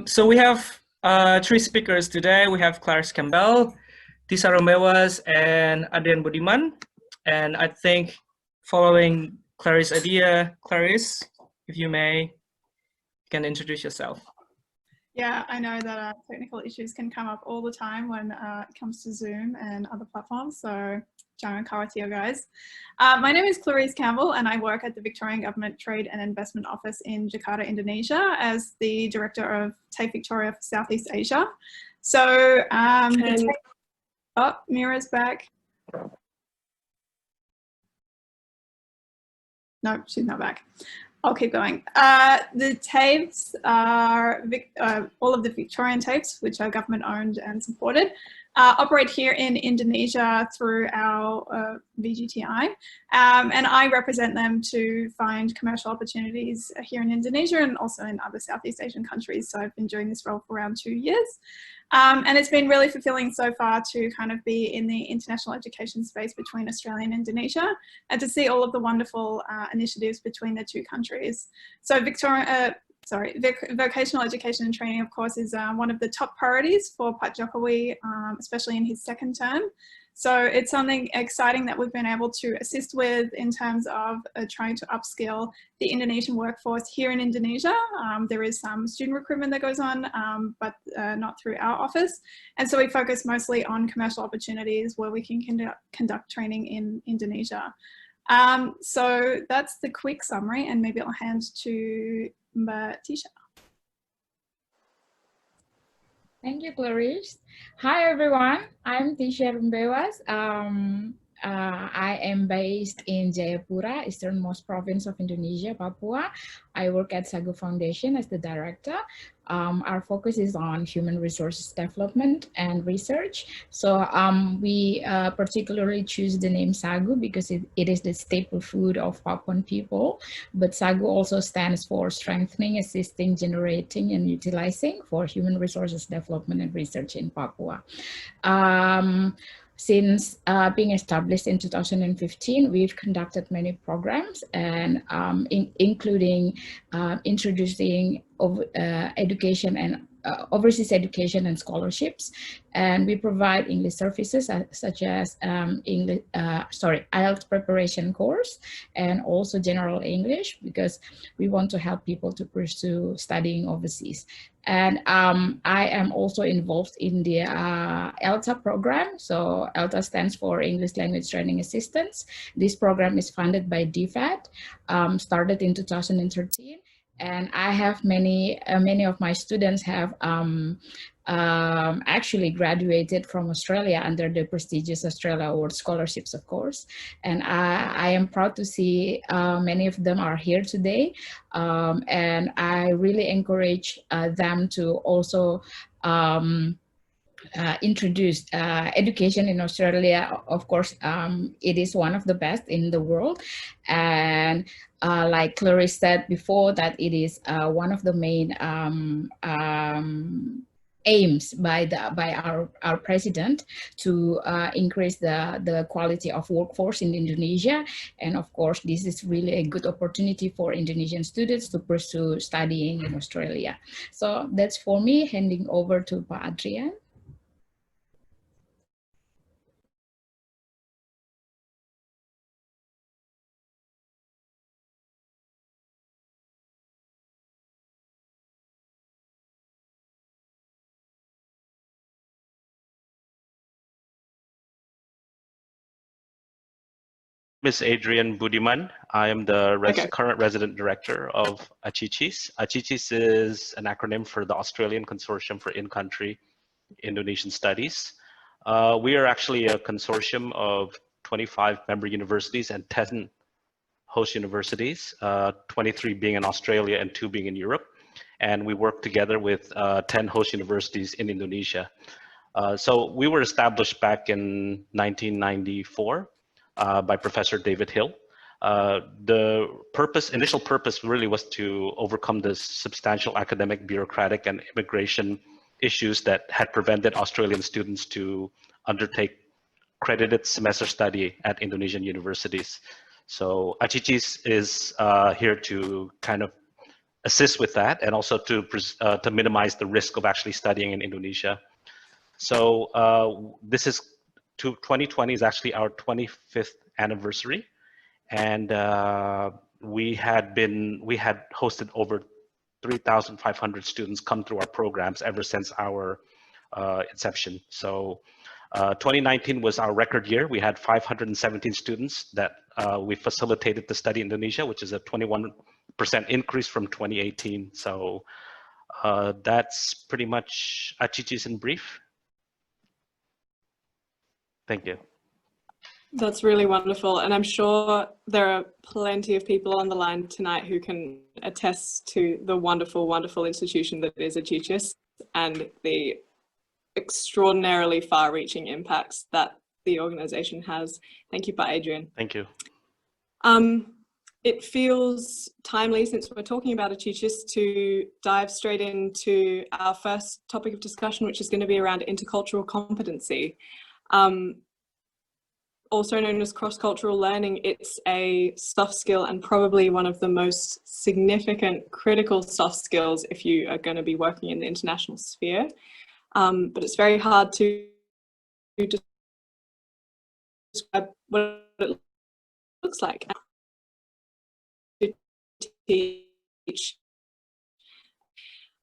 So we have three speakers today. We have Clarice Campbell, Tisha Rumbewas, and Adrian Budiman. And I think following Clarice's idea, Clarice, if you may, you can introduce yourself. Yeah, I know that technical issues can come up all the time when it comes to Zoom and other platforms, so jangan khawatir, guys. My name is Clarice Campbell and I work at the Victorian Government Trade and Investment Office in Jakarta, Indonesia as the Director of TAFE Victoria for Southeast Asia. So, oh, Mira's back. No, she's not back. I'll keep going. The TAFEs are all of the Victorian TAFEs, which are government owned and supported, operate here in Indonesia through our VGTI, and I represent them to find commercial opportunities here in Indonesia and also in other Southeast Asian countries. So I've been doing this role for around 2 years. And it's been really fulfilling so far to kind of be in the international education space between Australia and Indonesia and to see all of the wonderful initiatives between the two countries. So vocational education and training, of course, is one of the top priorities for Pak Jokowi, especially in his second term. So it's something exciting that we've been able to assist with in terms of trying to upskill the Indonesian workforce here in Indonesia. There is some student recruitment that goes on, but not through our office. And so we focus mostly on commercial opportunities where we can conduct training in Indonesia. So that's the quick summary, and maybe I'll hand to Tisha. Thank you, Clarice. Hi, everyone. I'm Tisha Rumbewas. I am based in Jayapura, easternmost province of Indonesia, Papua. I work at Sagu Foundation as the director. Our focus is on human resources development and research. So we particularly choose the name Sagu because it is the staple food of Papuan people. But Sagu also stands for strengthening, assisting, generating, and utilizing for human resources development and research in Papua. Since being established in 2015, we've conducted many programs, and including introducing education and overseas education and scholarships, and we provide English services such as IELTS preparation course and also general English, because we want to help people to pursue studying overseas. And I am also involved in the ELTA program. So ELTA stands for English Language Training Assistance. This program is funded by DFAT, started in 2013. And I have many of my students have actually graduated from Australia under the prestigious Australia Award scholarships, of course. And I am proud to see many of them are here today. And I really encourage them to also introduced education in Australia. Of course, it is one of the best in the world, and like Clarice said before, that it is one of the main aims by our president to increase the quality of workforce in Indonesia. And of course, this is really a good opportunity for Indonesian students to pursue studying in Australia. So that's for me. Handing over to Pak Adrian. Ms. Adrian Budiman. I am the current resident director of ACICIS. ACICIS is an acronym for the Australian Consortium for In-Country Indonesian Studies. We are actually a consortium of 25 member universities and 10 host universities, 23 being in Australia and 2 being in Europe. And we work together with 10 host universities in Indonesia. So we were established back in 1994. By Professor David Hill. The initial purpose really was to overcome the substantial academic, bureaucratic, and immigration issues that had prevented Australian students to undertake credited semester study at Indonesian universities. So ACICIS is here to kind of assist with that, and also to minimize the risk of actually studying in Indonesia. So this is 2020 is actually our 25th anniversary, and we had hosted over 3,500 students come through our programs ever since our inception. So 2019 was our record year. We had 517 students that we facilitated to study Indonesia, which is a 21% increase from 2018. So that's pretty much ACICIS in brief. Thank you. That's really wonderful. And I'm sure there are plenty of people on the line tonight who can attest to the wonderful, wonderful institution that is ACICIS and the extraordinarily far-reaching impacts that the organization has. Thank you, Adrian. Thank you. It feels timely, since we're talking about ACICIS, to dive straight into our first topic of discussion, which is going to be around intercultural competency. Also known as cross-cultural learning, it's a soft skill and probably one of the most significant critical soft skills if you are going to be working in the international sphere. But it's very hard to describe what it looks like to teach.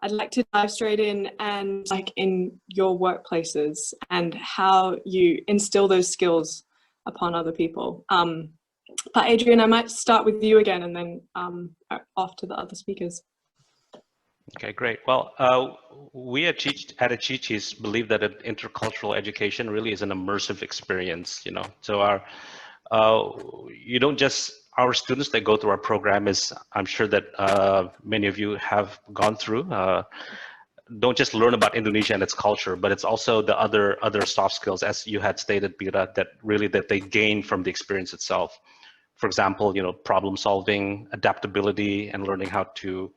I'd like to dive straight in and like in your workplaces and how you instill those skills upon other people. But Adrian, I might start with you again and then off to the other speakers. Okay, great. Well, we at ACICIS believe that an intercultural education really is an immersive experience, you know. So our students that go through our program is, I'm sure that many of you have gone through, don't just learn about Indonesia and its culture, but it's also the other soft skills, as you had stated, Bira, that they gain from the experience itself. For example, you know, problem solving, adaptability, and learning how to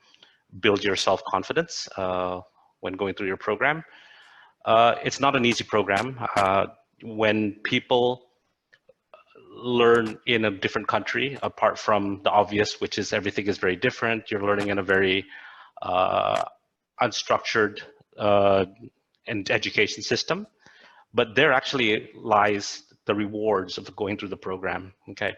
build your self-confidence when going through your program. It's not an easy program. When people learn in a different country, apart from the obvious, which is everything is very different, you're learning in a very unstructured education system, but there actually lies the rewards of going through the program, okay?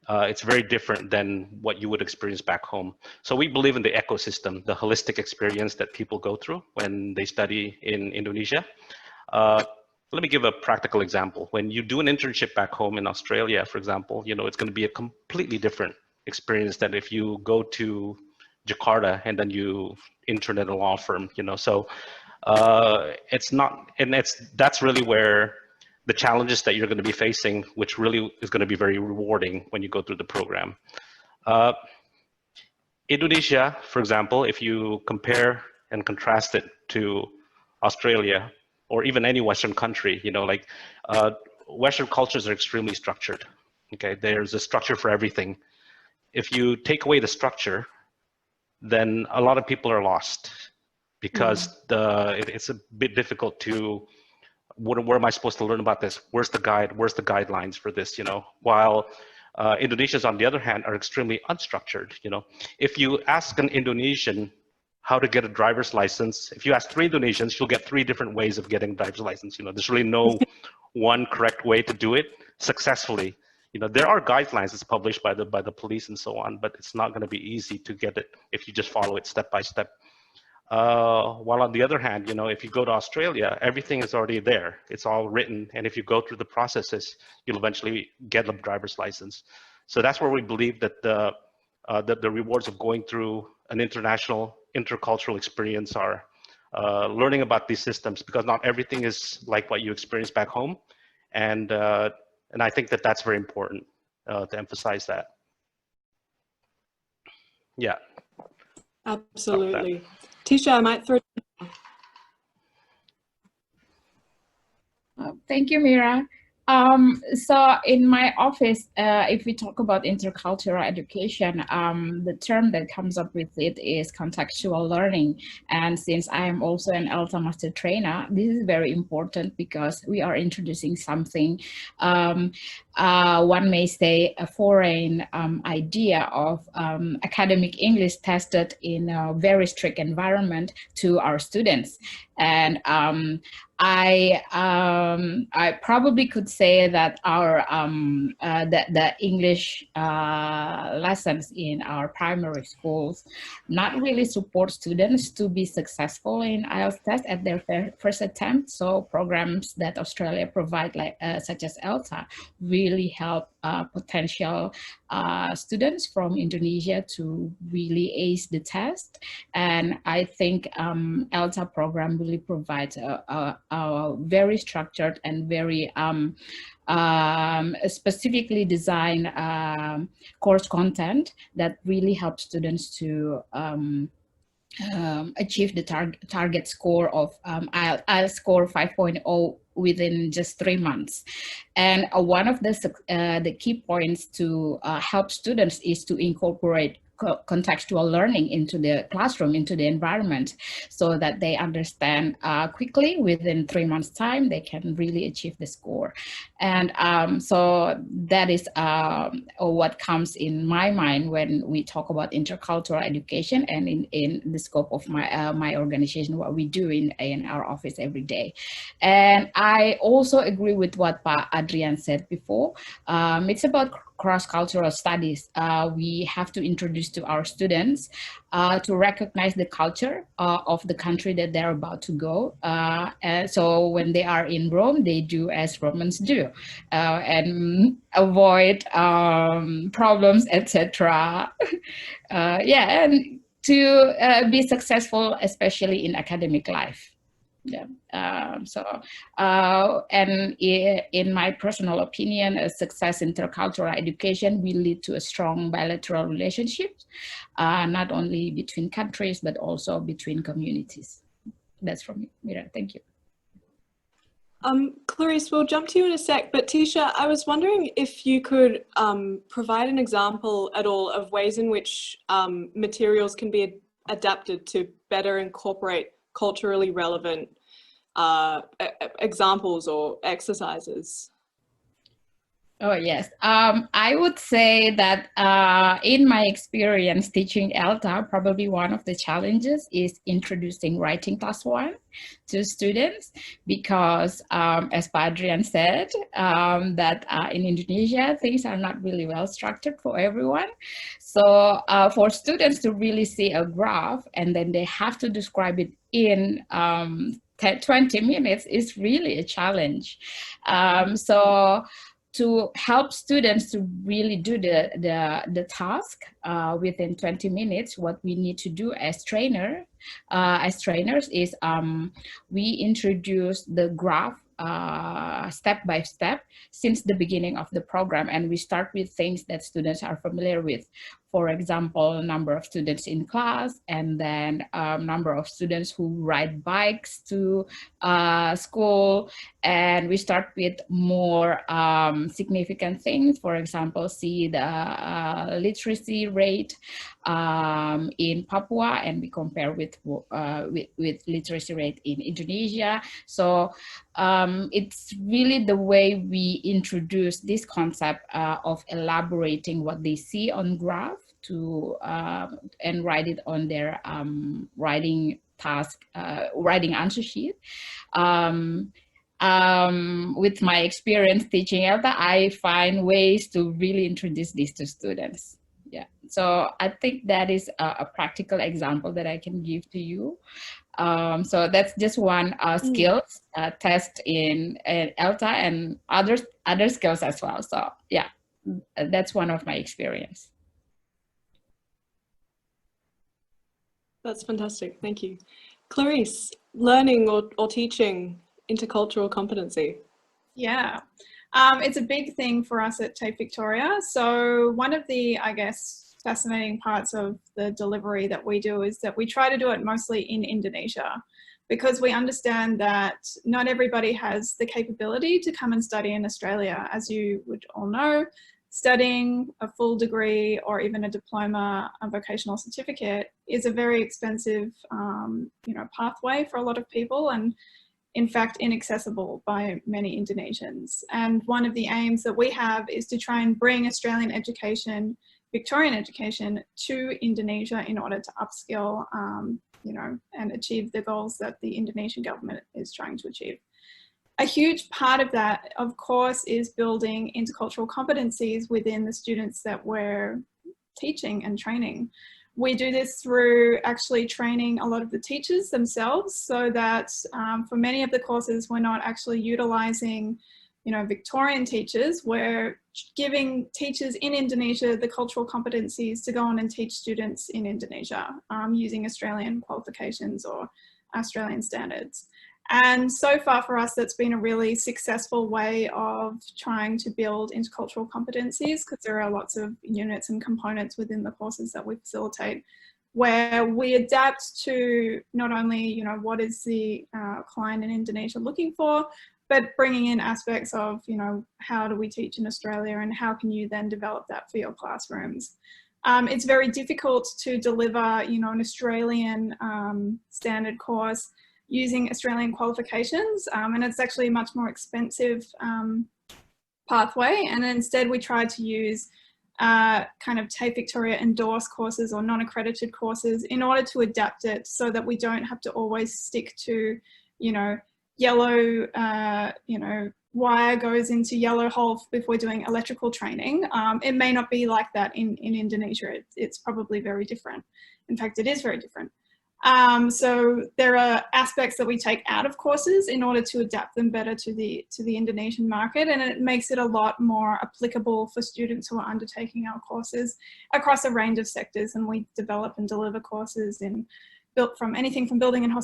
It's very different than what you would experience back home. So we believe in the ecosystem, the holistic experience that people go through when they study in Indonesia. Let me give a practical example. When you do an internship back home in Australia, for example, you know, it's going to be a completely different experience than if you go to Jakarta and then you intern at a law firm, you know. So it's not, and that's really where the challenges that you're going to be facing, which really is going to be very rewarding when you go through the program. Indonesia, for example, if you compare and contrast it to Australia or even any Western country, you know, like Western cultures are extremely structured. Okay, there's a structure for everything. If you take away the structure, then a lot of people are lost because it's a bit difficult to, where am I supposed to learn about this? Where's the guide? Where's the guidelines for this, you know? While Indonesians, on the other hand, are extremely unstructured, you know? If you ask an Indonesian how to get a driver's license, if you ask 3 Indonesians, you'll get 3 different ways of getting a driver's license, you know? There's really no one correct way to do it successfly. You know, there are guidelines that's published by the police and so on, but it's not going to be easy to get it if you just follow it step by step. While on the other hand, you know, if you go to Australia, everything is already there. It's all written, and if you go through the processes, you'll eventually get a driver's license. So that's where we believe that the rewards of going through an international intercultural experience are learning about these systems, because not everything is like what you experience back home, and I think that that's very important to emphasize that. Yeah. Absolutely. Tisha, I might throw. Thank you, Mira. So in my office, if we talk about intercultural education, the term that comes up with it is contextual learning. And since I am also an ELTA master trainer, this is very important because we are introducing something one may say, a foreign idea of academic English tested in a very strict environment to our students. And I probably could say that our the English lessons in our primary schools not really support students to be successful in IELTS test at their first attempt. So programs that Australia provide, like such as ELTA, really help potential students from Indonesia to really ace the test. And I think ELTA program really provides a very structured and very specifically designed course content that really helps students to achieve the target score of IELTS score 5.0 within just 3 months. And one of the key points to help students is to incorporate contextual learning into the classroom, into the environment, so that they understand quickly within 3 months time, they can really achieve the score. And so that is what comes in my mind when we talk about intercultural education, and in the scope of my organization, what we do in our office every day. And I also agree with what Pa Adrian said before. It's about cross-cultural studies. We have to introduce to our students to recognize the culture of the country that they're about to go. And so when they are in Rome, they do as Romans do, and avoid problems, etc. Yeah, and to be successful, especially in academic life. Yeah. And in my personal opinion, a success in intercultural education will lead to a strong bilateral relationship, not only between countries, but also between communities. That's from me, Mira. Thank you. Clarice, we'll jump to you in a sec, but Tisha, I was wondering if you could provide an example at all of ways in which materials can be adapted to better incorporate culturally relevant examples or exercises. Oh, yes. I would say that in my experience teaching ELTA, probably one of the challenges is introducing writing class 1 to students, because as Pa Adrian said, that in Indonesia, things are not really well structured for everyone. So for students to really see a graph and then they have to describe it in 20 minutes is really a challenge. So to help students to really do the task within 20 minutes, what we need to do as trainers is we introduce the graph step by step since the beginning of the program, and we start with things that students are familiar with. For example, number of students in class, and then number of students who ride bikes to school. And we start with more significant things. For example, see the literacy rate in Papua, and we compare with literacy rate in Indonesia. So it's really the way we introduce this concept of elaborating what they see on graph to and write it on their writing task, writing answer sheet. With my experience teaching ELTA, I find ways to really introduce this to students. Yeah, so I think that is a practical example that I can give to you. So that's just one skills test in ELTA, and other skills as well. So yeah, that's one of my experience. That's fantastic, thank you. Clarice, learning or teaching intercultural competency. Yeah, it's a big thing for us at TAFE Victoria. So one of the, I guess, fascinating parts of the delivery that we do is that we try to do it mostly in Indonesia, because we understand that not everybody has the capability to come and study in Australia. As you would all know, studying a full degree or even a diploma, a vocational certificate is a very expensive, pathway for a lot of people. And in fact inaccessible by many Indonesians. And one of the aims that we have is to try and bring Australian education, Victorian education, to Indonesia in order to upskill, you know, and achieve the goals that the Indonesian government is trying to achieve. A huge part of that, of course, is building intercultural competencies within the students that we're teaching and training. We do this through actually training a lot of the teachers themselves, so that for many of the courses, we're not actually utilizing, you know, Victorian teachers. We're giving teachers in Indonesia the cultural competencies to go on and teach students in Indonesia using Australian qualifications or Australian standards. And so far for us, that's been a really successful way of trying to build intercultural competencies, because there are lots of units and components within the courses that we facilitate where we adapt to not only, you know, what is the client in Indonesia looking for, but bringing in aspects of, you know, how do we teach in Australia and how can you then develop that for your classrooms. It's very difficult to deliver, you know, an Australian standard course using Australian qualifications, and it's actually a much more expensive pathway. And instead we try to use kind of TAFE Victoria endorsed courses or non-accredited courses in order to adapt it so that we don't have to always stick to, you know, yellow, you know, wire goes into yellow hole if we're doing electrical training. It may not be like that in Indonesia. It's probably very different. In fact, it is very different. So there are aspects that we take out of courses in order to adapt them better to the Indonesian market, and it makes it a lot more applicable for students who are undertaking our courses across a range of sectors. And we develop and deliver courses in built from anything from building and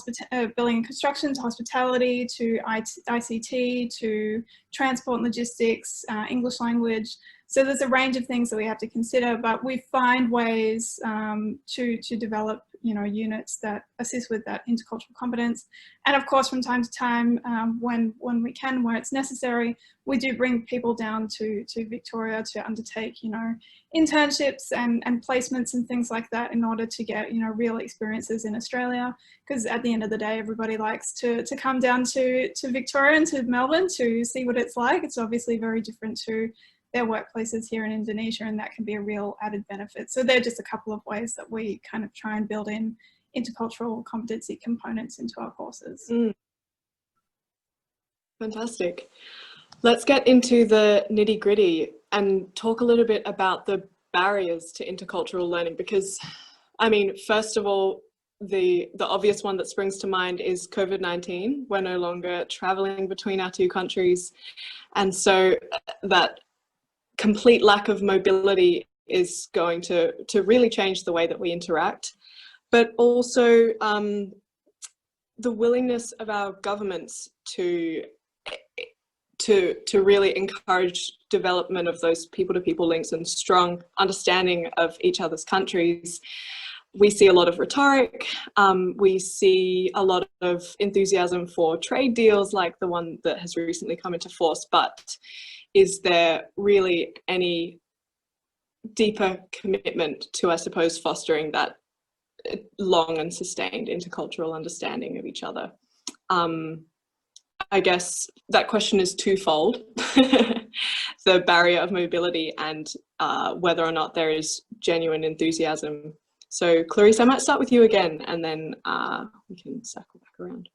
building and construction to hospitality to ICT to transport and logistics, English language. So there's a range of things that we have to consider, but we find ways to develop, you know, units that assist with that intercultural competence. And of course, from time to time, when we can, where it's necessary, we do bring people down to Victoria to undertake, you know, internships and placements and things like that in order to get, you know, real experiences in Australia. Because at the end of the day, everybody likes to come down to Victoria and to Melbourne to see what it's like. It's obviously very different to their workplaces here in Indonesia, and that can be a real added benefit. So they're just a couple of ways that we kind of try and build in intercultural competency components into our courses. Fantastic. Let's get into the nitty-gritty and talk a little bit about the barriers to intercultural learning, because, I mean, first of all, the obvious one that springs to mind is COVID-19. We're no longer traveling between our two countries, and so that complete lack of mobility is going to really change the way that we interact. But also the willingness of our governments to really encourage development of those people-to-people links and strong understanding of each other's countries. We see a lot of rhetoric, we see a lot of enthusiasm for trade deals like the one that has recently come into force, but is there really any deeper commitment to, I suppose, fostering that long and sustained intercultural understanding of each other? I guess that question is twofold. The barrier of mobility and whether or not there is genuine enthusiasm. So Clarice, I might start with you again, and then we can circle back around.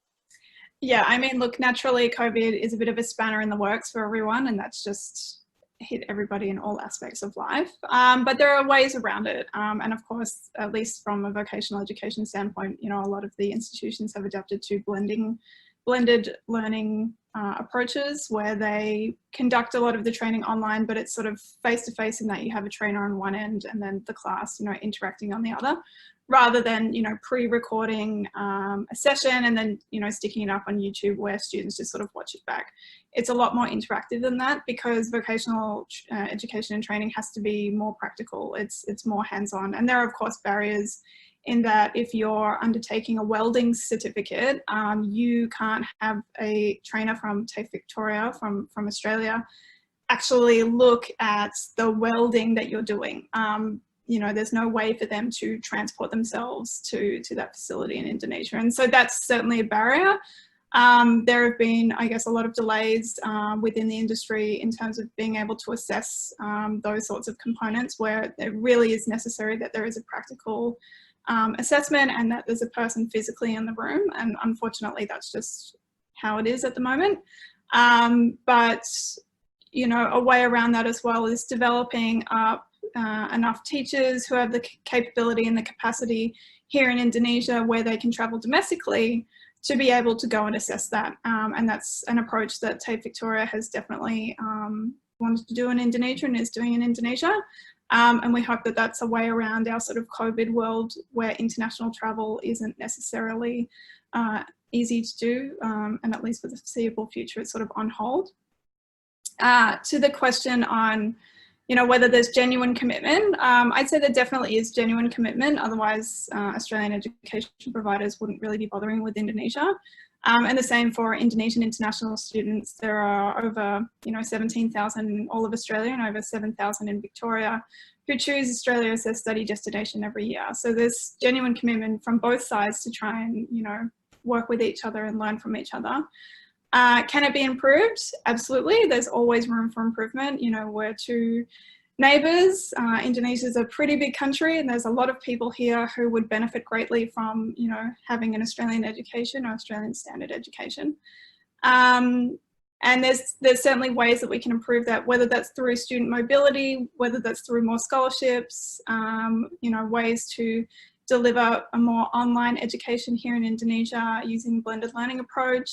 Yeah, I mean, look, naturally COVID is a bit of a spanner in the works for everyone, and that's just hit everybody in all aspects of life. But there are ways around it. And of course, at least from a vocational education standpoint, you know, a lot of the institutions have adapted to blended learning approaches where they conduct a lot of the training online, but it's sort of face-to-face in that you have a trainer on one end and then the class, you know, interacting on the other, rather than, you know, pre-recording a session and then, you know, sticking it up on YouTube where students just sort of watch it back. It's a lot more interactive than that, because vocational education and training has to be more practical. It's more hands-on. And there are, of course, barriers in that if you're undertaking a welding certificate, you can't have a trainer from TAFE Victoria, from Australia, actually look at the welding that you're doing. You know, there's no way for them to transport themselves to that facility in Indonesia. And so that's certainly a barrier. There have been, I guess, a lot of delays within the industry in terms of being able to assess those sorts of components where it really is necessary that there is a practical assessment and that there's a person physically in the room. And unfortunately, that's just how it is at the moment. But, you know, a way around that as well is developing up enough teachers who have the capability and the capacity here in Indonesia where they can travel domestically to be able to go and assess that. And that's an approach that TAFE Victoria has definitely wanted to do in Indonesia and is doing in Indonesia. And we hope that that's a way around our sort of COVID world where international travel isn't necessarily easy to do, and at least for the foreseeable future, it's sort of on hold. To the question on, you know, whether there's genuine commitment, I'd say there definitely is genuine commitment. Otherwise, Australian education providers wouldn't really be bothering with Indonesia. And the same for Indonesian international students. There are over, you know, 17,000 in all of Australia and over 7,000 in Victoria who choose Australia as their study destination every year. So there's genuine commitment from both sides to try and, you know, work with each other and learn from each other. Can it be improved? Absolutely. There's always room for improvement. You know, we're two neighbours. Indonesia is a pretty big country and there's a lot of people here who would benefit greatly from, you know, having an Australian education or Australian standard education. And there's certainly ways that we can improve that, whether that's through student mobility, whether that's through more scholarships, you know, ways to deliver a more online education here in Indonesia using blended learning approach.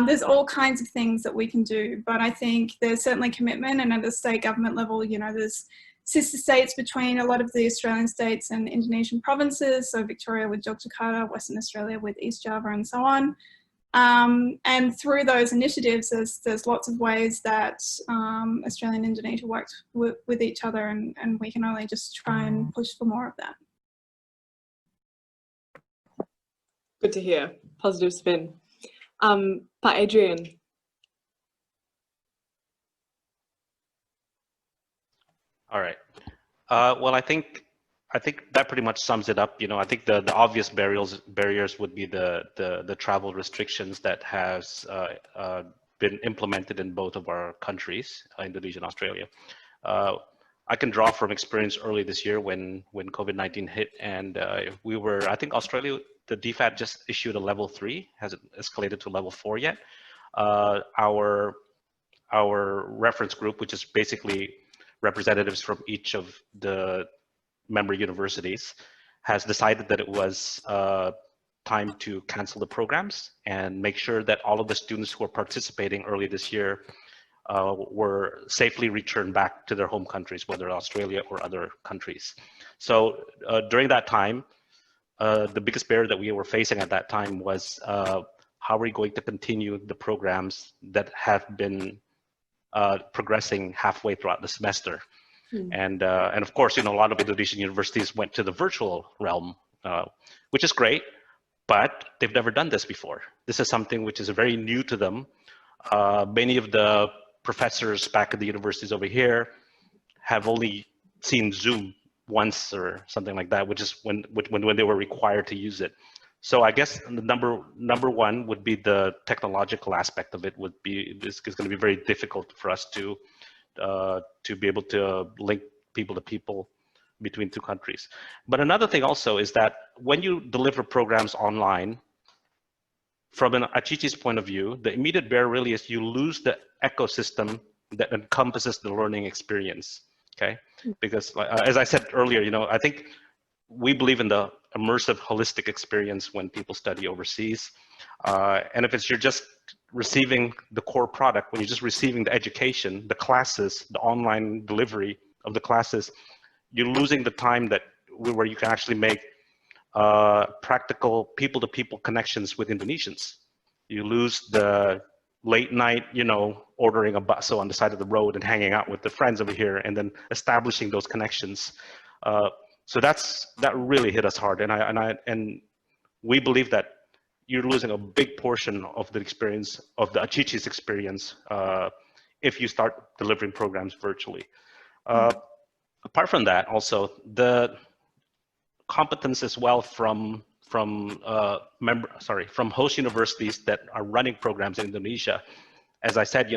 There's all kinds of things that we can do, but I think there's certainly commitment, and at the state government level, you know, there's sister states between a lot of the Australian states and Indonesian provinces, so Victoria with Yogyakarta, Western Australia with East Java and so on. And through those initiatives, there's lots of ways that Australia and Indonesia worked with each other, and we can only just try and push for more of that. Good to hear. Positive spin. But Adrian. All right. Well, I think that pretty much sums it up. You know, I think the obvious barriers would be the travel restrictions that has been implemented in both of our countries, Indonesia and Australia. I can draw from experience early this year when COVID-19 hit, and we were, I think Australia, the DFAT just issued a level 3, hasn't escalated to level 4 yet. Our reference group, which is basically representatives from each of the member universities, has decided that it was time to cancel the programs and make sure that all of the students who are participating early this year were safely returned back to their home countries, whether Australia or other countries. So during that time, the biggest barrier that we were facing at that time was how are we going to continue the programs that have been progressing halfway throughout the semester. And of course, you know, a lot of Indonesian universities went to the virtual realm, which is great, but they've never done this before. This is something which is very new to them. Many of the professors back at the universities over here have only seen Zoom once or something like that, which is when they were required to use it. So I guess the number one would be the technological aspect of it. Would be this is going to be very difficult for us to be able to link people to people between two countries. But another thing also is that when you deliver programs online, from an ACICI's point of view, the immediate barrier really is you lose the ecosystem that encompasses the learning experience. Okay, because as I said earlier, you know, I think we believe in the immersive, holistic experience when people study overseas. And if you're just receiving the core product, when you're just receiving the education, the classes, the online delivery of the classes, you're losing the time where you can actually make practical people-to-people connections with Indonesians. You lose the late night, you know, ordering a baso on the side of the road and hanging out with the friends over here and then establishing those connections. So that really hit us hard. And we believe that you're losing a big portion of the experience, of the ACICI's experience, if you start delivering programs virtually. Apart from that, also, the competence as well from from host universities that are running programs in Indonesia. As I said,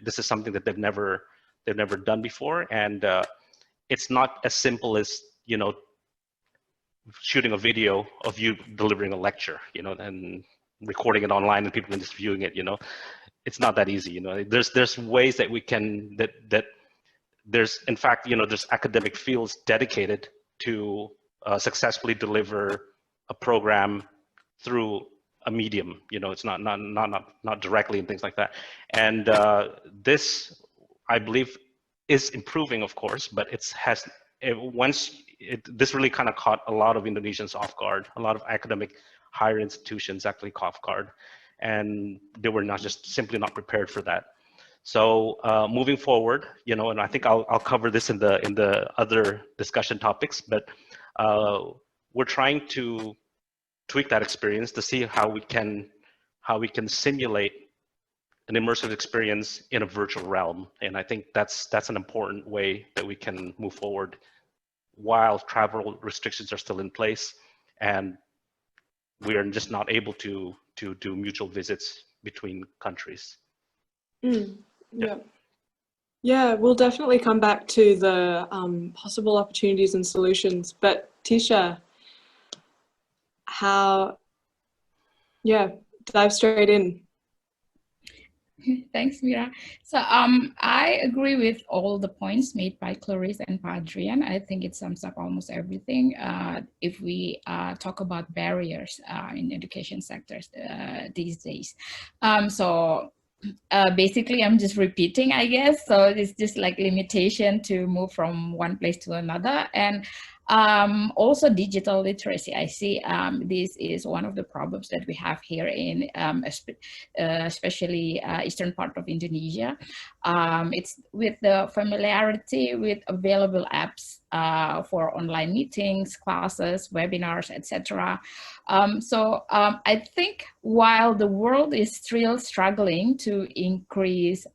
this is something that they've never done before, and it's not as simple as shooting a video of you delivering a lecture, and recording it online and people just viewing it. It's not that easy. There's ways that we can that there's in fact there's academic fields dedicated to successfully deliver a program through a medium. It's not directly and things like that. And this, I believe, is improving, of course, but this really kind of caught a lot of Indonesians off guard. A lot of academic higher institutions actually caught off guard, and they were simply not prepared for that. So moving forward, and I think I'll cover this in the other discussion topics, but we're trying to tweak that experience to see how we can simulate an immersive experience in a virtual realm. And I think that's an important way that we can move forward while travel restrictions are still in place and we are just not able to do mutual visits between countries. Yeah, we'll definitely come back to the possible opportunities and solutions. But Tisha, dive straight in. Thanks, Mira. So I agree with all the points made by Clarice and Adrian. I think it sums up almost everything if we talk about barriers in education sectors these days. Basically, I'm just repeating, I guess. So it's just like limitation to move from one place to another. And also digital literacy. I see this is one of the problems that we have here in especially eastern part of Indonesia. It's with the familiarity with available apps for online meetings, classes, webinars, etc. I think while the world is still struggling to increase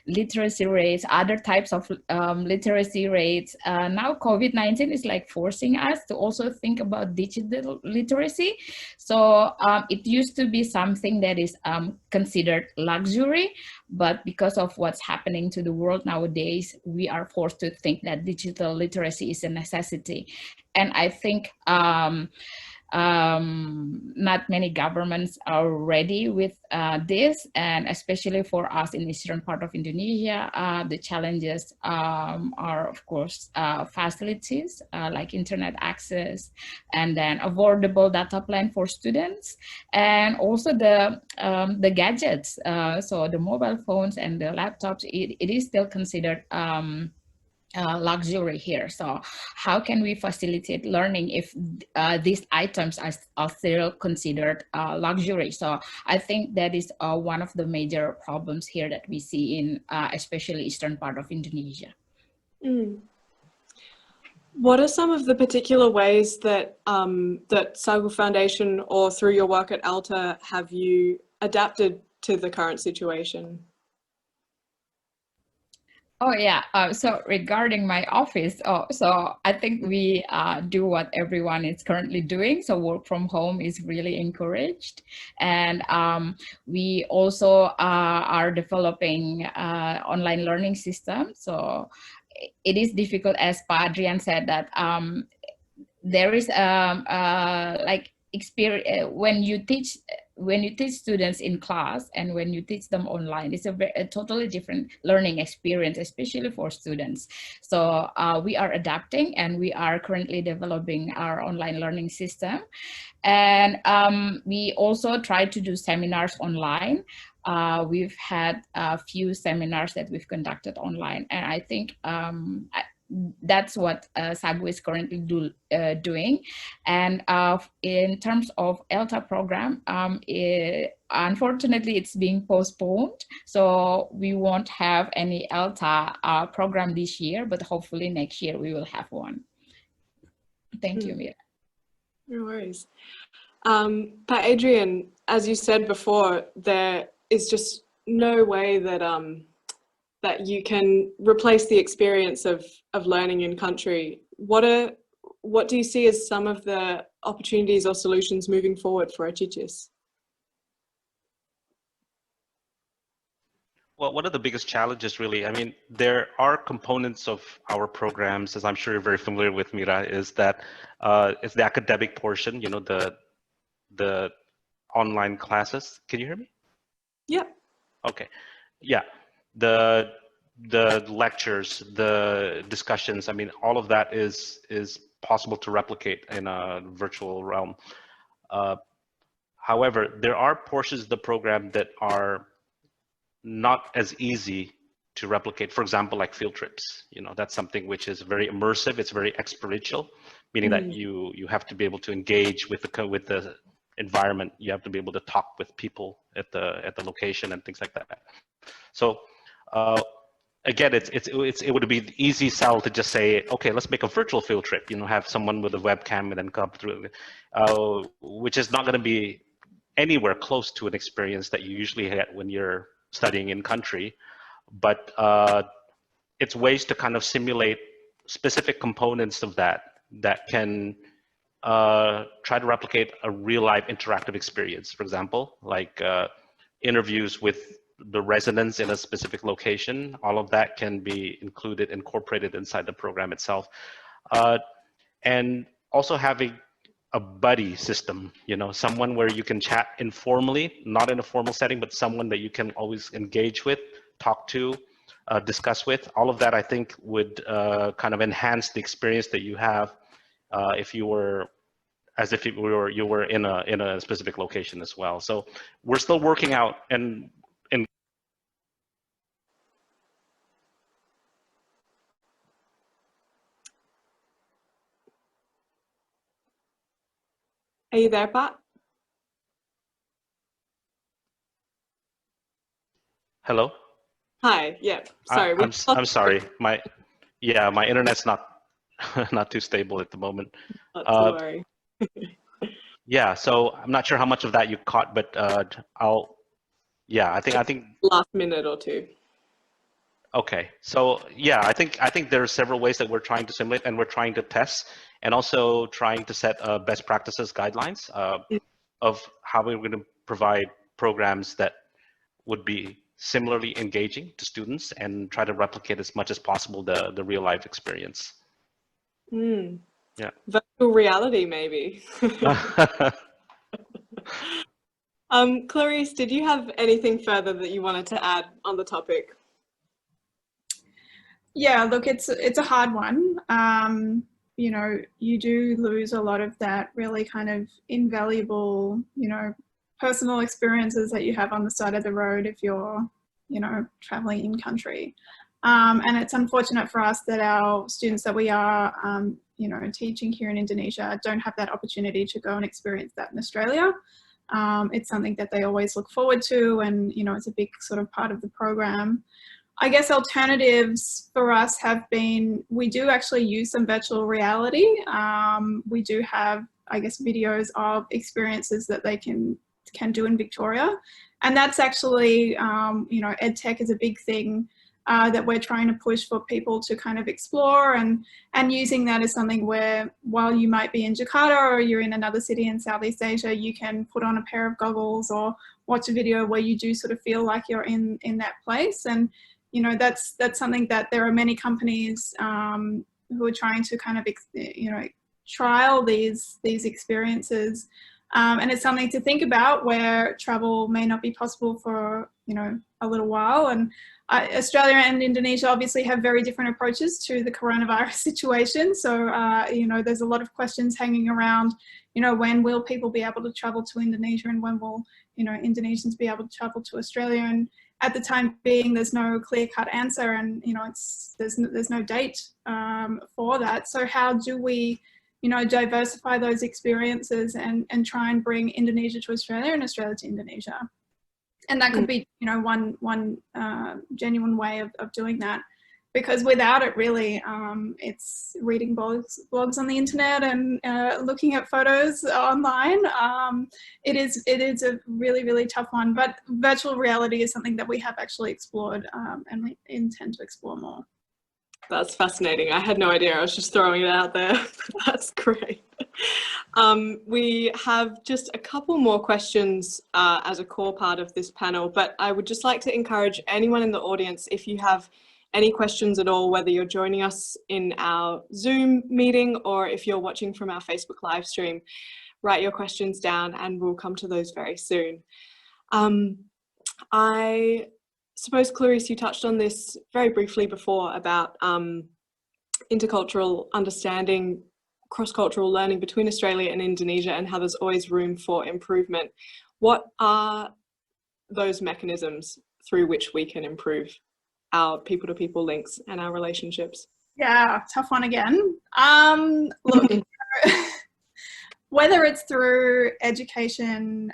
literacy rates, other types of literacy rates, now COVID-19 is like forcing us to also think about digital literacy. So it used to be something that is considered luxury, but because of what's happening to the world nowadays, we are forced to think that digital literacy is a necessity. And I think not many governments are ready with this, and especially for us in the eastern part of Indonesia, the challenges are of course facilities like internet access, and then affordable data plan for students, and also the gadgets, so the mobile phones and the laptops. It is still considered luxury here. So how can we facilitate learning if these items are still considered luxury? So I think that is one of the major problems here that we see in especially eastern part of Indonesia. What are some of the particular ways that that Sagu Foundation or through your work at ALTA have you adapted to the current situation? Oh yeah, so regarding my office, so I think we do what everyone is currently doing. So work from home is really encouraged. And we also are developing online learning system. So it is difficult, as Pa Adrian said, that there is like experience when you teach students in class and when you teach them online. It's a totally different learning experience, especially for students. So we are adapting, and we are currently developing our online learning system. And we also try to do seminars online. We've had a few seminars that we've conducted online, and I think that's what Sagu is currently doing. And in terms of ELTA program, unfortunately it's being postponed, so we won't have any ELTA program this year, but hopefully next year we will have one. Thank you, Mira. No worries. Pa Adrian, as you said before, there is just no way that that you can replace the experience of learning in country. What do you see as some of the opportunities or solutions moving forward for Achichis? Well, one of the biggest challenges really, I mean, there are components of our programs, as I'm sure you're very familiar with, Mira, is that it's the academic portion, you know, the online classes. Can you hear me? Yep. Okay. Yeah. The lectures, the discussions, I mean, all of that is possible to replicate in a virtual realm. However, there are portions of the program that are not as easy to replicate. For example, like field trips, you know, that's something which is very immersive. It's very experiential, meaning that you have to be able to engage with the environment. You have to be able to talk with people at the location and things like that. So again, it would be the easy sell to just say, okay, let's make a virtual field trip. You know, have someone with a webcam and then come through, which is not going to be anywhere close to an experience that you usually get when you're studying in country. But it's ways to kind of simulate specific components of that can try to replicate a real life interactive experience. For example, like interviews with the residents in a specific location, all of that can be incorporated inside the program itself. And also having a buddy system, you know, someone where you can chat informally, not in a formal setting, but someone that you can always engage with, talk to, discuss with. All of that, I think, would kind of enhance the experience that you have if you were in a specific location as well. So we're still working out and Are you there, Pat? Hello? Hi, yeah, sorry. I'm sorry. My internet's not too stable at the moment. Not to worry. Yeah, so I'm not sure how much of that you caught, but I think last minute or two. Okay, so yeah, I think there are several ways that we're trying to simulate and we're trying to test, and also trying to set best practices guidelines of how we're going to provide programs that would be similarly engaging to students and try to replicate as much as possible the real life experience. Yeah. Virtual reality, maybe. Clarice, did you have anything further that you wanted to add on the topic? Yeah, look, it's a hard one. You know, you do lose a lot of that really kind of invaluable, you know, personal experiences that you have on the side of the road if you're, you know, traveling in country. And it's unfortunate for us that our students that we are, you know, teaching here in Indonesia don't have that opportunity to go and experience that in Australia. It's something that they always look forward to, and, you know, it's a big sort of part of the program. I guess alternatives for us have been, we do actually use some virtual reality. We do have, I guess, videos of experiences that they can do in Victoria. And that's actually, you know, EdTech is a big thing that we're trying to push for people to kind of explore, and using that as something where, while you might be in Jakarta or you're in another city in Southeast Asia, you can put on a pair of goggles or watch a video where you do sort of feel like you're in that place. And you know, that's something that there are many companies who are trying to kind of, you know, trial these experiences. And it's something to think about where travel may not be possible for, you know, a little while. And Australia and Indonesia obviously have very different approaches to the coronavirus situation. So, you know, there's a lot of questions hanging around, you know, when will people be able to travel to Indonesia, and when will, you know, Indonesians be able to travel to Australia? And at the time being, there's no clear-cut answer, and, you know, there's no date for that. So how do we, you know, diversify those experiences and try and bring Indonesia to Australia and Australia to Indonesia? And that could be, you know, one genuine way of doing that, because without it, really, it's reading blogs on the internet and looking at photos online. It is a really, really tough one, but virtual reality is something that we have actually explored and we intend to explore more. That's fascinating. I had no idea. I was just throwing it out there. That's great. We have just a couple more questions as a core part of this panel, but I would just like to encourage anyone in the audience, if you have any questions at all, whether you're joining us in our Zoom meeting or if you're watching from our Facebook live stream, write your questions down and we'll come to those very soon. I suppose, Clarice, you touched on this very briefly before about intercultural understanding, cross-cultural learning between Australia and Indonesia, and how there's always room for improvement. What are those mechanisms through which we can improve our people-to-people links and our relationships? Yeah, tough one again. Look, whether it's through education,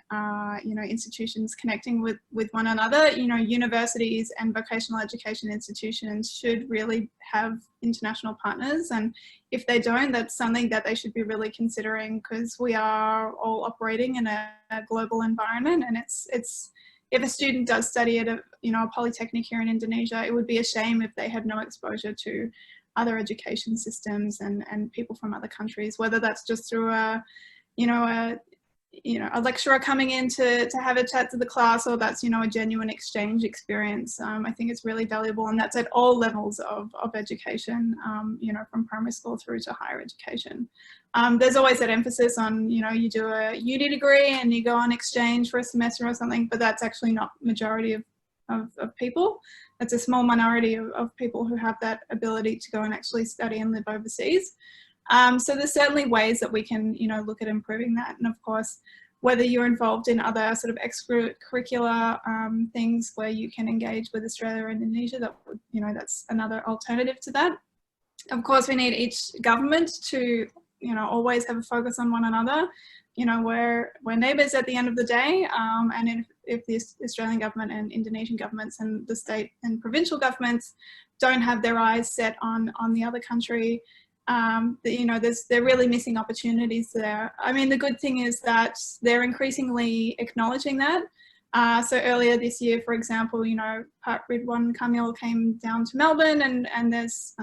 you know, institutions connecting with one another, you know, universities and vocational education institutions should really have international partners. And if they don't, that's something that they should be really considering, because we are all operating in a global environment. And it's if a student does study at a, you know, a polytechnic here in Indonesia, it would be a shame if they had no exposure to other education systems and people from other countries, whether that's just through a lecturer coming in to have a chat to the class, or that's, you know, a genuine exchange experience. I think it's really valuable, and that's at all levels of education, you know, from primary school through to higher education. There's always that emphasis on, you know, you do a uni degree and you go on exchange for a semester or something, but that's actually not majority of people. It's a small minority of people who have that ability to go and actually study and live overseas. So there's certainly ways that we can, you know, look at improving that. And of course, whether you're involved in other sort of extracurricular things where you can engage with Australia and Indonesia, that would, you know, that's another alternative to that. Of course, we need each government to, you know, always have a focus on one another. You know, we're neighbours at the end of the day, and if the Australian government and Indonesian governments and the state and provincial governments don't have their eyes set on the other country, you know, they're really missing opportunities there. I mean, the good thing is that they're increasingly acknowledging that. So earlier this year, for example, you know, Pak Ridwan Kamil came down to Melbourne, and there's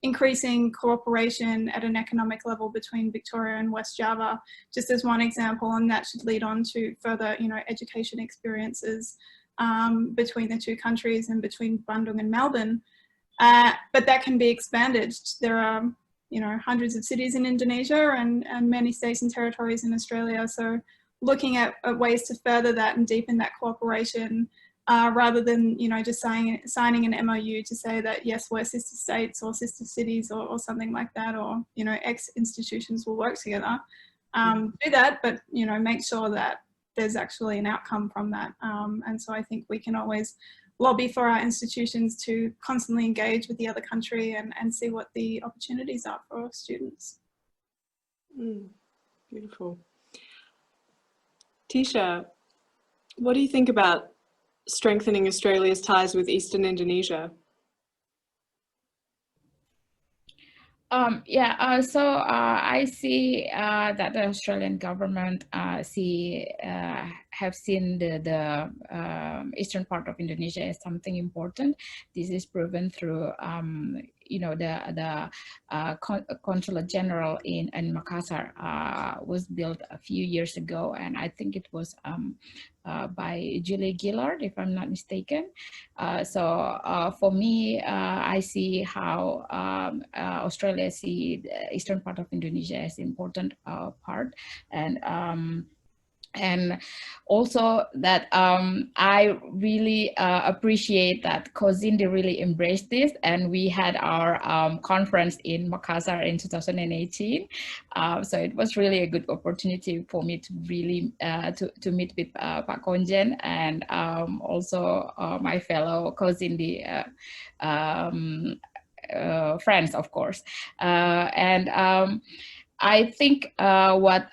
increasing cooperation at an economic level between Victoria and West Java, just as one example, and that should lead on to further, you know, education experiences between the two countries and between Bandung and Melbourne. But that can be expanded. There are, you know, hundreds of cities in Indonesia and many states and territories in Australia. So looking at ways to further that and deepen that cooperation, rather than, you know, just signing an MOU to say that, yes, we're sister states or sister cities or something like that, or, you know, X institutions will work together. Do that, but, you know, make sure that there's actually an outcome from that. And so I think we can always lobby for our institutions to constantly engage with the other country and see what the opportunities are for students. Beautiful. Tisha, what do you think about strengthening Australia's ties with Eastern Indonesia? I see that the Australian government have seen the eastern part of Indonesia as something important. This is proven through you know, the Consulate General in Makassar was built a few years ago, and I think it was by Julie Gillard, if I'm not mistaken. For me, I see how Australia see the eastern part of Indonesia as important part, and also that I really appreciate that CAUSINDY really embraced this, and we had our conference in Makassar in 2018. So it was really a good opportunity for me to really to meet with Pak Konjen and also my fellow CAUSINDY friends, of course, I think what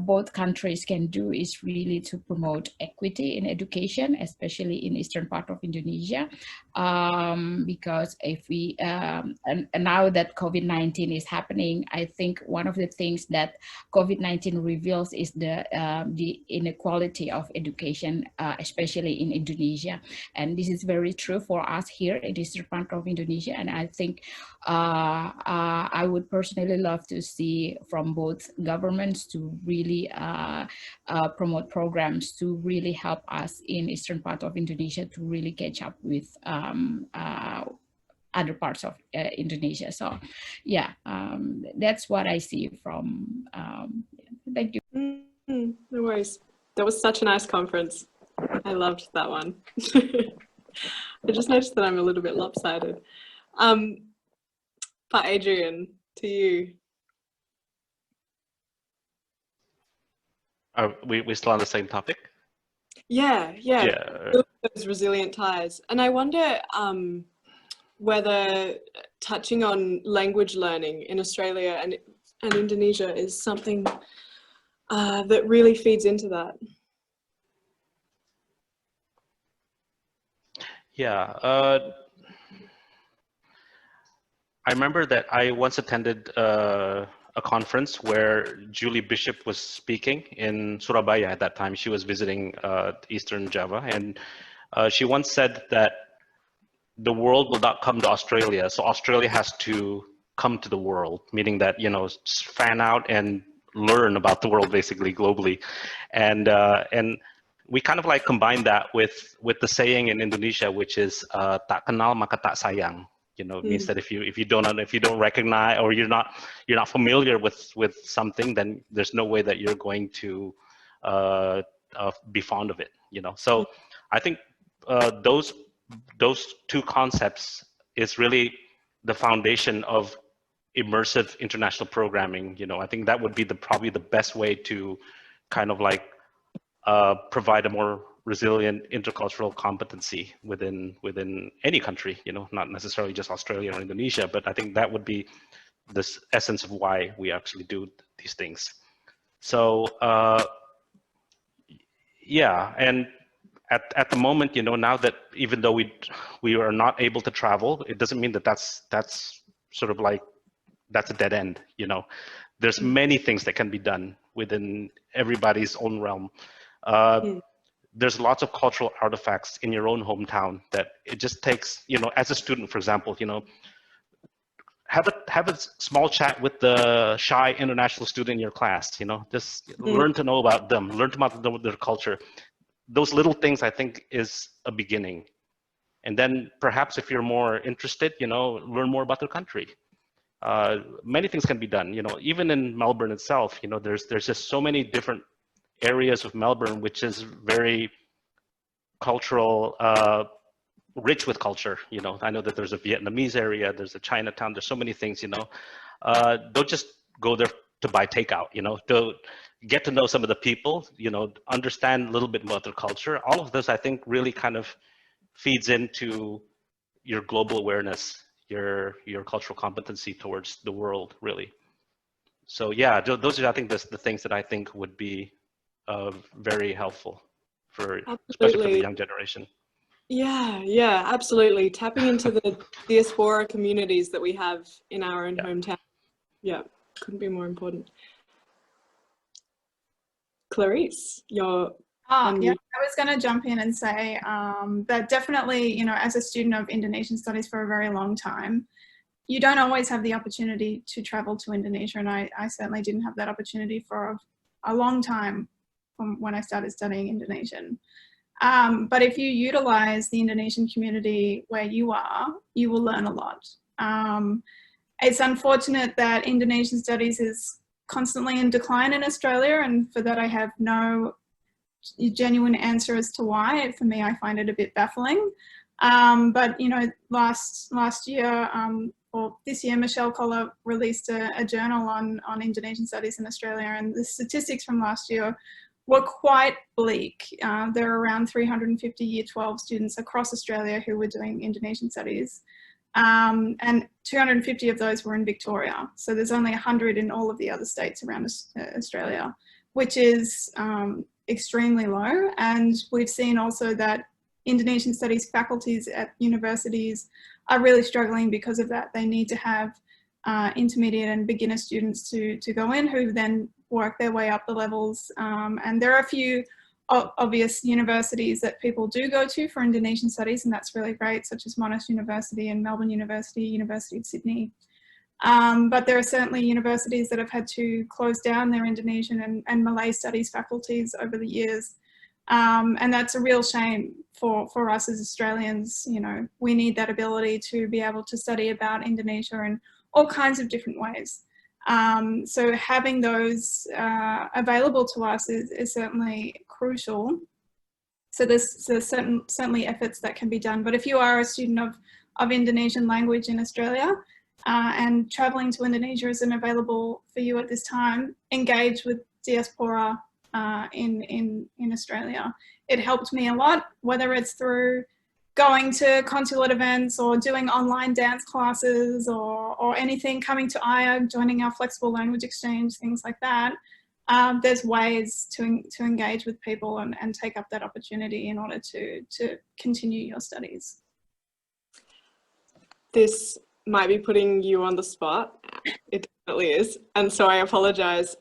both countries can do is really to promote equity in education, especially in eastern part of Indonesia, because if we and now that COVID-19 is happening, I think one of the things that COVID-19 reveals is the inequality of education, especially in Indonesia, and this is very true for us here in the eastern part of Indonesia. And I think I would personally love to see from both governments to really promote programs to really help us in eastern part of Indonesia to really catch up with other parts of Indonesia. So yeah, that's what I see from, thank you. No worries. That was such a nice conference. I loved that one. I just noticed that I'm a little bit lopsided. But Adrian, to you. Are we still on the same topic? Yeah. Those resilient ties. And I wonder whether touching on language learning in Australia and Indonesia is something that really feeds into that. Yeah, I remember that I once attended a conference where Julie Bishop was speaking in Surabaya at that time. She was visiting Eastern Java, and she once said that the world will not come to Australia, so Australia has to come to the world, meaning that, you know, fan out and learn about the world basically globally. And we kind of like combine that with the saying in Indonesia, which is tak kenal maka tak sayang. You know, it means that if you don't recognize, or you're not familiar with something, then there's no way that you're going to be fond of it. You know, so I think those two concepts is really the foundation of immersive international programming. You know, I think that would be probably the best way to kind of like provide a more resilient intercultural competency within any country, you know, not necessarily just Australia or Indonesia, but I think that would be the essence of why we actually do these things. So yeah, and at the moment, you know, now that even though we are not able to travel, it doesn't mean that that's sort of like that's a dead end. You know, there's many things that can be done within everybody's own realm. There's lots of cultural artifacts in your own hometown that it just takes, you know, as a student, for example, you know, have a small chat with the shy international student in your class, you know, just learn to know about them, learn about their culture. Those little things, I think, is a beginning. And then perhaps if you're more interested, you know, learn more about their country. Many things can be done, you know, even in Melbourne itself, you know, there's just so many different areas of Melbourne, which is very cultural, rich with culture. You know, I know that there's a Vietnamese area, there's a Chinatown, there's so many things, you know. Don't just go there to buy takeout, you know, to get to know some of the people, you know, understand a little bit about their culture. All of this, I think, really kind of feeds into your global awareness, your cultural competency towards the world, really. So yeah, those are, I think, the things that I think would be very helpful for, especially for the young generation. Yeah, absolutely. Tapping into the diaspora communities that we have in our own hometown. Yeah, couldn't be more important. Clarice, you're yeah, I was going to jump in and say that definitely, you know, as a student of Indonesian studies for a very long time, you don't always have the opportunity to travel to Indonesia, and I certainly didn't have that opportunity for a long time from when I started studying Indonesian. But if you utilize the Indonesian community where you are, you will learn a lot. It's unfortunate that Indonesian studies is constantly in decline in Australia, and for that I have no genuine answer as to why. For me, I find it a bit baffling. But you know, last year, or this year, Michelle Koller released a journal on Indonesian studies in Australia, and the statistics from last year were quite bleak. There are around 350 Year 12 students across Australia who were doing Indonesian studies, and 250 of those were in Victoria. So there's only 100 in all of the other states around Australia, which is extremely low. And we've seen also that Indonesian studies faculties at universities are really struggling because of that. They need to have intermediate and beginner students to go in, who then work their way up the levels. And there are a few obvious universities that people do go to for Indonesian studies, and that's really great, such as Monash University and Melbourne University, University of Sydney. But there are certainly universities that have had to close down their Indonesian and Malay studies faculties over the years. And that's a real shame for us as Australians. You know, we need that ability to be able to study about Indonesia in all kinds of different ways. So having those available to us is certainly crucial. So there's certainly efforts that can be done. But if you are a student of Indonesian language in Australia and traveling to Indonesia isn't available for you at this time, engage with diaspora in Australia. It helped me a lot, whether it's through going to consulate events or doing online dance classes or anything, coming to IA, joining our flexible language exchange, things like that. There's ways to engage with people and take up that opportunity in order to continue your studies. This might be putting you on the spot. It definitely is. And so I apologize.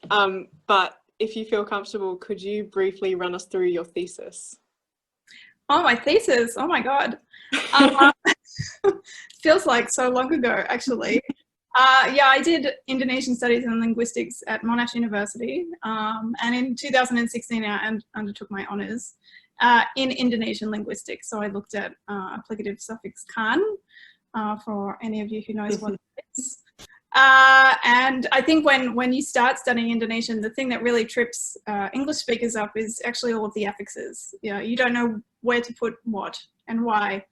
But if you feel comfortable, could you briefly run us through your thesis? Oh, my thesis. Oh my God. Feels like so long ago, actually. Yeah, I did Indonesian Studies and Linguistics at Monash University. And in 2016, I undertook my honours in Indonesian linguistics. So I looked at applicative suffix kan, for any of you who knows what it is. And I think when you start studying Indonesian, the thing that really trips English speakers up is actually all of the affixes. You know, you don't know where to put what and why.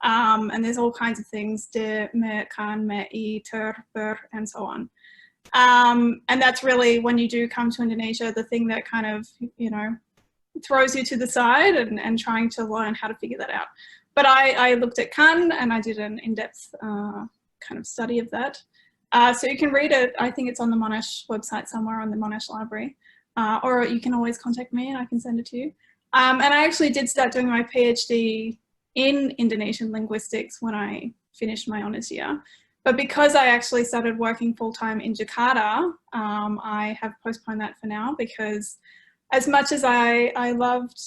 And there's all kinds of things, de, me, kan, me, I, ter, per, and so on. And that's really, when you do come to Indonesia, the thing that kind of, you know, throws you to the side and trying to learn how to figure that out. But I looked at kan and I did an in-depth kind of study of that. So you can read it. I think it's on the Monash website somewhere, on the Monash library, or you can always contact me and I can send it to you. And I actually did start doing my PhD in Indonesian linguistics when I finished my honours year. But because I actually started working full-time in Jakarta, I have postponed that for now, because as much as I loved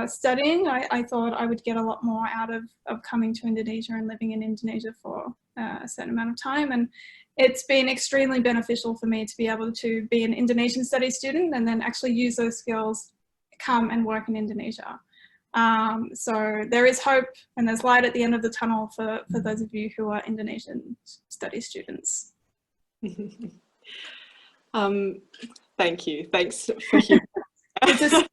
studying, I thought I would get a lot more out of coming to Indonesia and living in Indonesia for a certain amount of time. And it's been extremely beneficial for me to be able to be an Indonesian studies student and then actually use those skills, come and work in Indonesia. So there is hope and there's light at the end of the tunnel for those of you who are Indonesian studies students. Thank you. Thanks for you. It's a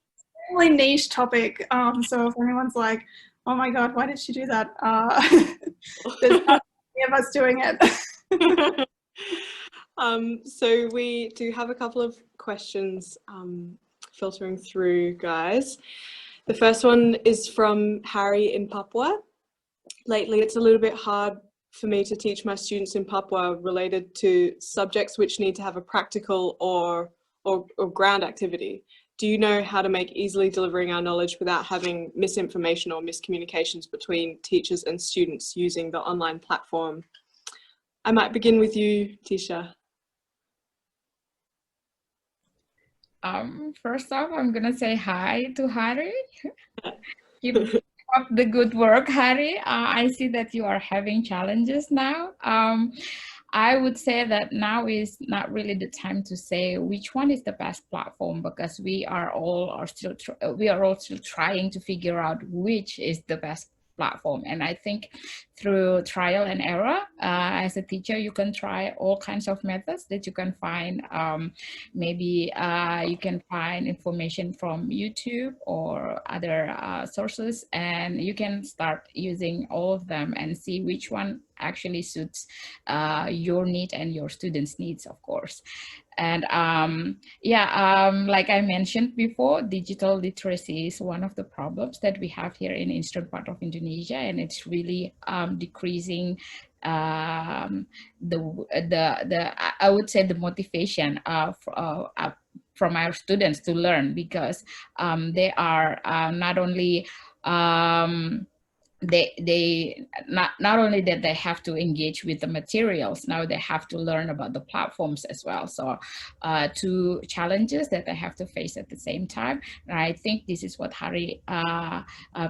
really niche topic. So if anyone's like, oh my God, why did she do that? There's not many of us doing it. So we do have a couple of questions filtering through, guys. The first one is from Harry in Papua. Lately, it's a little bit hard for me to teach my students in Papua related to subjects which need to have a practical or ground activity. Do you know how to make easily delivering our knowledge without having misinformation or miscommunications between teachers and students using the online platform? I might begin with you, Tisha. First off, I'm gonna say hi to Harry. Keep up the good work, Harry. I see that you are having challenges now. I would say that now is not really the time to say which one is the best platform, because we are all still trying to figure out which is the best platform. And I think through trial and error, as a teacher, you can try all kinds of methods that you can find. Maybe you can find information from YouTube or other sources, and you can start using all of them and see which one actually suits your need and your students' needs, of course. And like I mentioned before, digital literacy is one of the problems that we have here in the eastern part of Indonesia, and it's really decreasing I would say the motivation from our students to learn, because they are not only not only that they have to engage with the materials, now they have to learn about the platforms as well. So two challenges that they have to face at the same time. And I think this is what Harry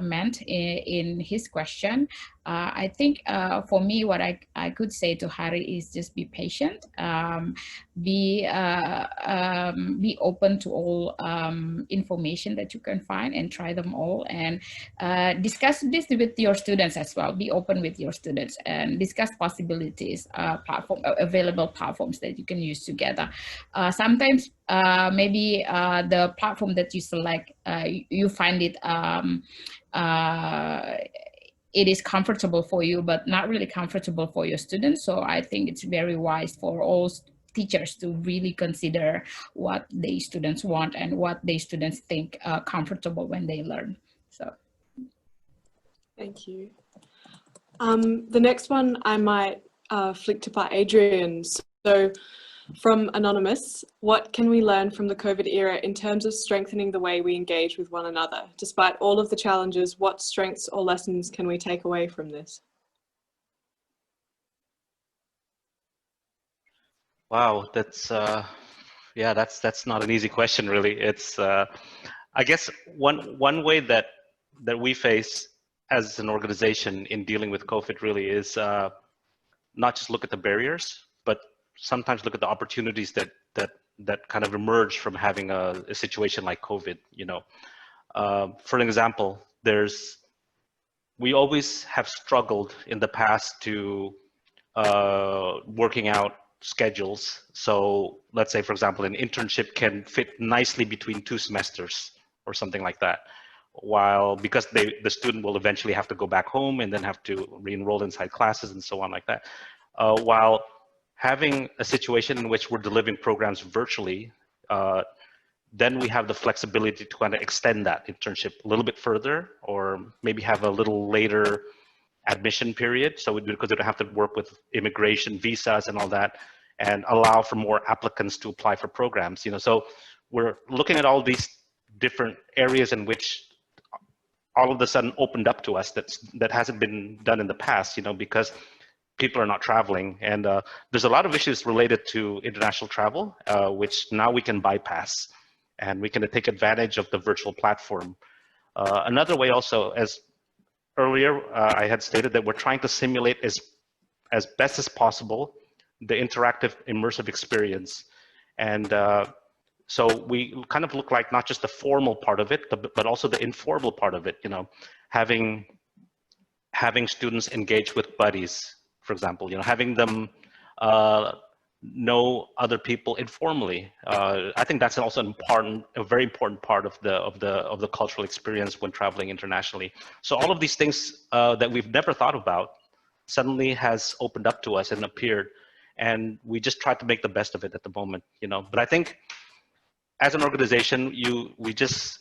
meant in his question. I think for me, what I could say to Hari is just be patient, be open to all information that you can find and try them all, and discuss this with your students as well. Be open with your students and discuss possibilities, available platforms that you can use together. Sometimes maybe the platform that you select, you find it it is comfortable for you, but not really comfortable for your students. So I think it's very wise for all teachers to really consider what the students want and what the students think comfortable when they learn. So. Thank you. The next one I might flick to by Adrian. So from Anonymous, what can we learn from the COVID era in terms of strengthening the way we engage with one another? Despite all of the challenges, what strengths or lessons can we take away from this? Wow, that's yeah, that's not an easy question, really. It's I guess one way that we face as an organization in dealing with COVID really is not just look at the barriers, but sometimes look at the opportunities that kind of emerge from having a situation like COVID. You know, for an example, we always have struggled in the past to working out schedules. So let's say, for example, an internship can fit nicely between 2 semesters or something like that. While because the student will eventually have to go back home and then have to re-enroll inside classes and so on like that. While having a situation in which we're delivering programs virtually, then we have the flexibility to kind of extend that internship a little bit further, or maybe have a little later admission period. So because we don't have to work with immigration visas and all that, and allow for more applicants to apply for programs. You know, so we're looking at all these different areas in which all of a sudden opened up to us that hasn't been done in the past, you know, because people are not traveling. And there's a lot of issues related to international travel, which now we can bypass, and we can take advantage of the virtual platform. Another way also, as earlier I had stated, that we're trying to simulate as best as possible the interactive immersive experience. And so we kind of look like not just the formal part of it, but also the informal part of it, you know, having students engage with buddies, for example, you know, having them know other people informally. I think that's also a very important part of the cultural experience when traveling internationally. So all of these things that we've never thought about suddenly has opened up to us and appeared, and we just try to make the best of it at the moment, you know. But I think as an organization, we just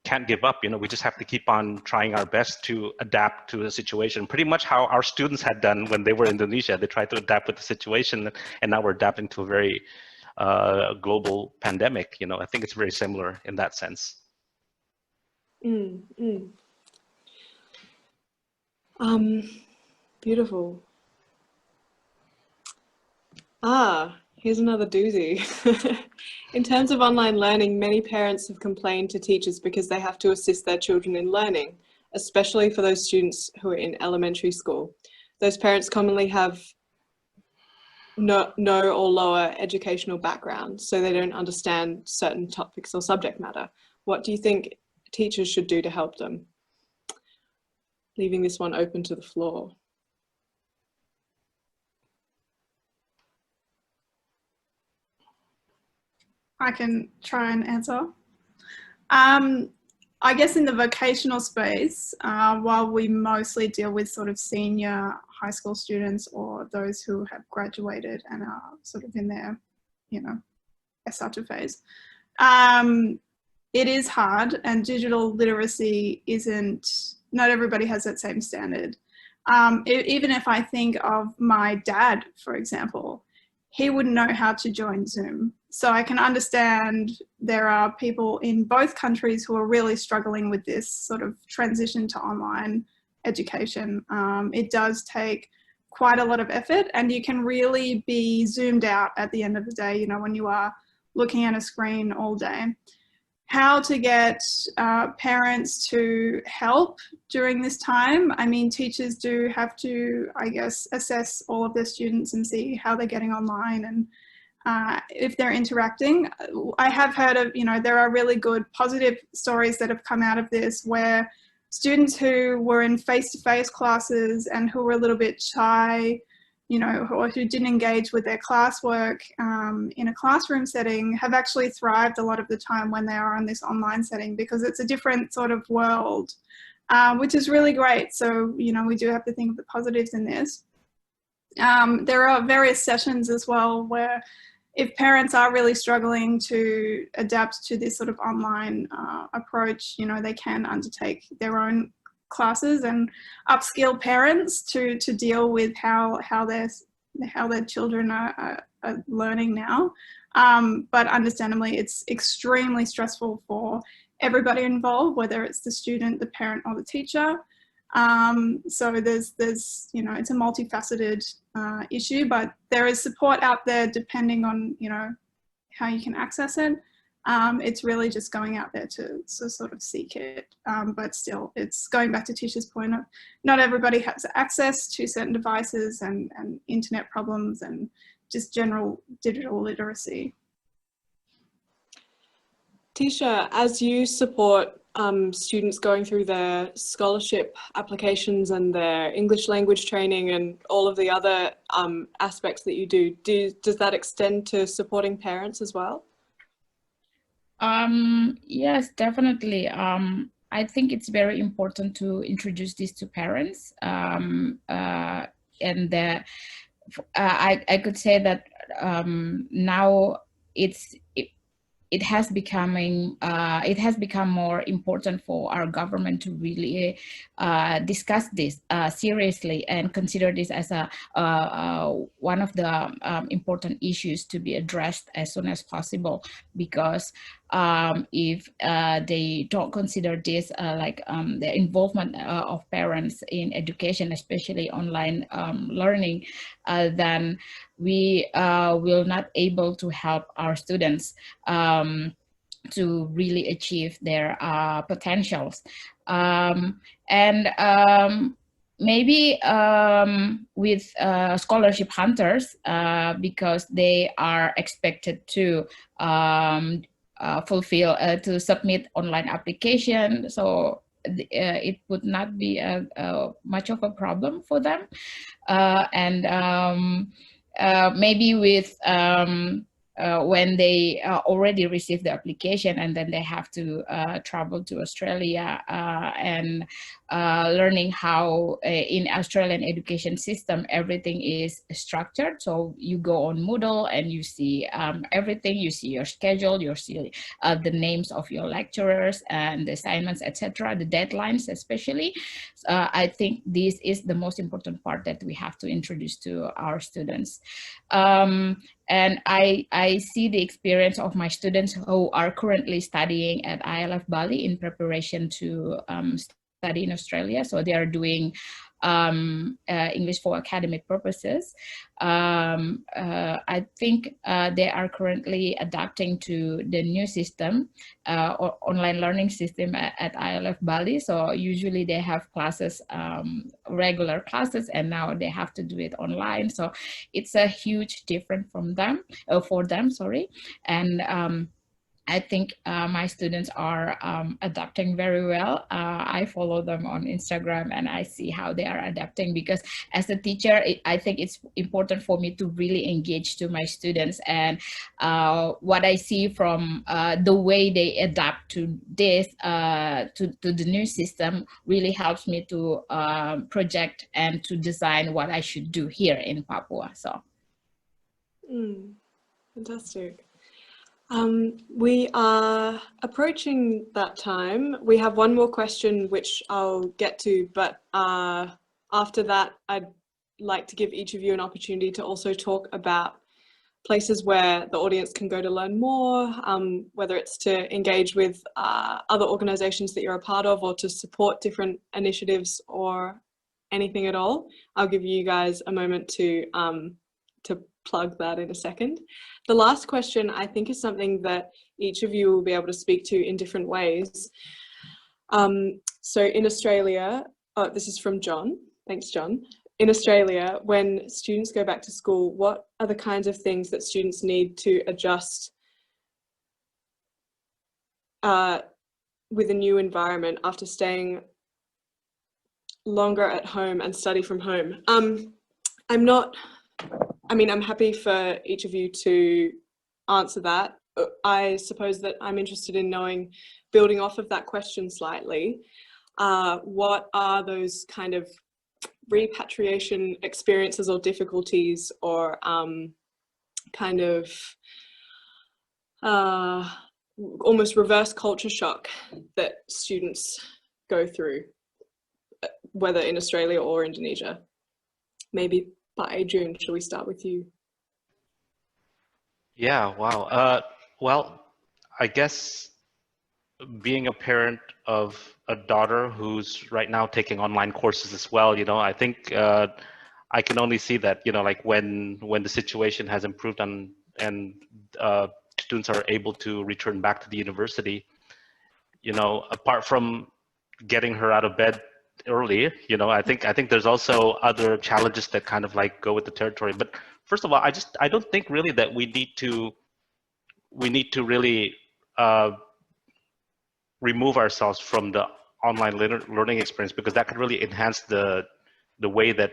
can't give up. You know, we just have to keep on trying our best to adapt to the situation. Pretty much how our students had done when they were in Indonesia. They tried to adapt with the situation, and now we're adapting to a very global pandemic. You know, I think it's very similar in that sense. Beautiful. Here's another doozy. In terms of online learning, many parents have complained to teachers because they have to assist their children in learning, especially for those students who are in elementary school. Those parents commonly have no or lower educational background, so they don't understand certain topics or subject matter. What do you think teachers should do to help them? Leaving this one open to the floor. I can try and answer. I guess in the vocational space, while we mostly deal with sort of senior high school students or those who have graduated and are sort of in their, you know, SR2 phase, it is hard, and digital literacy not everybody has that same standard. Even if I think of my dad, for example, he wouldn't know how to join Zoom. So I can understand there are people in both countries who are really struggling with this sort of transition to online education. It does take quite a lot of effort, and you can really be zoomed out at the end of the day, you know, when you are looking at a screen all day. how to get parents to help during this time. I mean, teachers do have to, I guess, assess all of their students and see how they're getting online and if they're interacting. I have heard of, you know, there are really good positive stories that have come out of this where students who were in face-to-face classes and who were a little bit shy, you know, or who didn't engage with their classwork in a classroom setting have actually thrived a lot of the time when they are in this online setting, because it's a different sort of world, which is really great. So, you know, we do have to think of the positives in this. There are various sessions as well where if parents are really struggling to adapt to this sort of online approach, you know, they can undertake their own classes and upskill parents to deal with how their children are learning now. But understandably, it's extremely stressful for everybody involved, whether it's the student, the parent, or the teacher. So there's you know, it's a multifaceted issue, but there is support out there depending on, you know, how you can access it. It's really just going out there to sort of seek it, but still, it's going back to Tisha's point of not everybody has access to certain devices and internet problems and just general digital literacy. Tisha, as you support students going through their scholarship applications and their English language training and all of the other aspects that you do, does that extend to supporting parents as well? Yes, definitely. I think it's very important to introduce this to parents. And I could say that now it has become more important for our government to really discuss this seriously and consider this as one of the important issues to be addressed as soon as possible, because if they don't consider this like the involvement of parents in education, especially online learning, then we will not able to help our students to really achieve their potentials. Maybe with scholarship hunters, because they are expected to fulfill, to submit online application, so it would not be much of a problem for them. Maybe with when they already receive the application and then they have to travel to Australia and learning how in Australian education system everything is structured. So you go on Moodle and you see everything, you see your schedule, you see the names of your lecturers and the assignments, etc., the deadlines especially. I think this is the most important part that we have to introduce to our students. And I see the experience of my students who are currently studying at ILF Bali in preparation to study in Australia. So they are doing English for academic purposes. I think they are currently adapting to the new system, or online learning system at ILF Bali. So usually they have classes, regular classes, and now they have to do it online. So it's a huge difference from them, for them, sorry. And I think my students are adapting very well. I follow them on Instagram and I see how they are adapting, because as a teacher, I think it's important for me to really engage to my students, and what I see from the way they adapt to this, to the new system, really helps me to project and to design what I should do here in Papua. So, fantastic. We are approaching that time. We have one more question which I'll get to, but after that, I'd like to give each of you an opportunity to also talk about places where the audience can go to learn more, whether it's to engage with other organizations that you're a part of or to support different initiatives or anything at all. I'll give you guys a moment to plug that in a second. The last question, I think, is something that each of you will be able to speak to in different ways. So in Australia, this is from John. Thanks, John. In Australia, when students go back to school, what are the kinds of things that students need to adjust with a new environment after staying longer at home and study from home? I'm happy for each of you to answer that. I suppose that I'm interested in knowing, building off of that question slightly, what are those kind of repatriation experiences or difficulties, or kind of almost reverse culture shock that students go through, whether in Australia or Indonesia? Maybe by Adrian, shall we start with you? Yeah, wow. Well, I guess being a parent of a daughter who's right now taking online courses as well, I think I can only see that, like when the situation has improved and students are able to return back to the university, apart from getting her out of bed early, I think there's also other challenges that kind of like go with the territory. But first of all, I don't think really that we need to really remove ourselves from the online learning experience, because that could really enhance the way that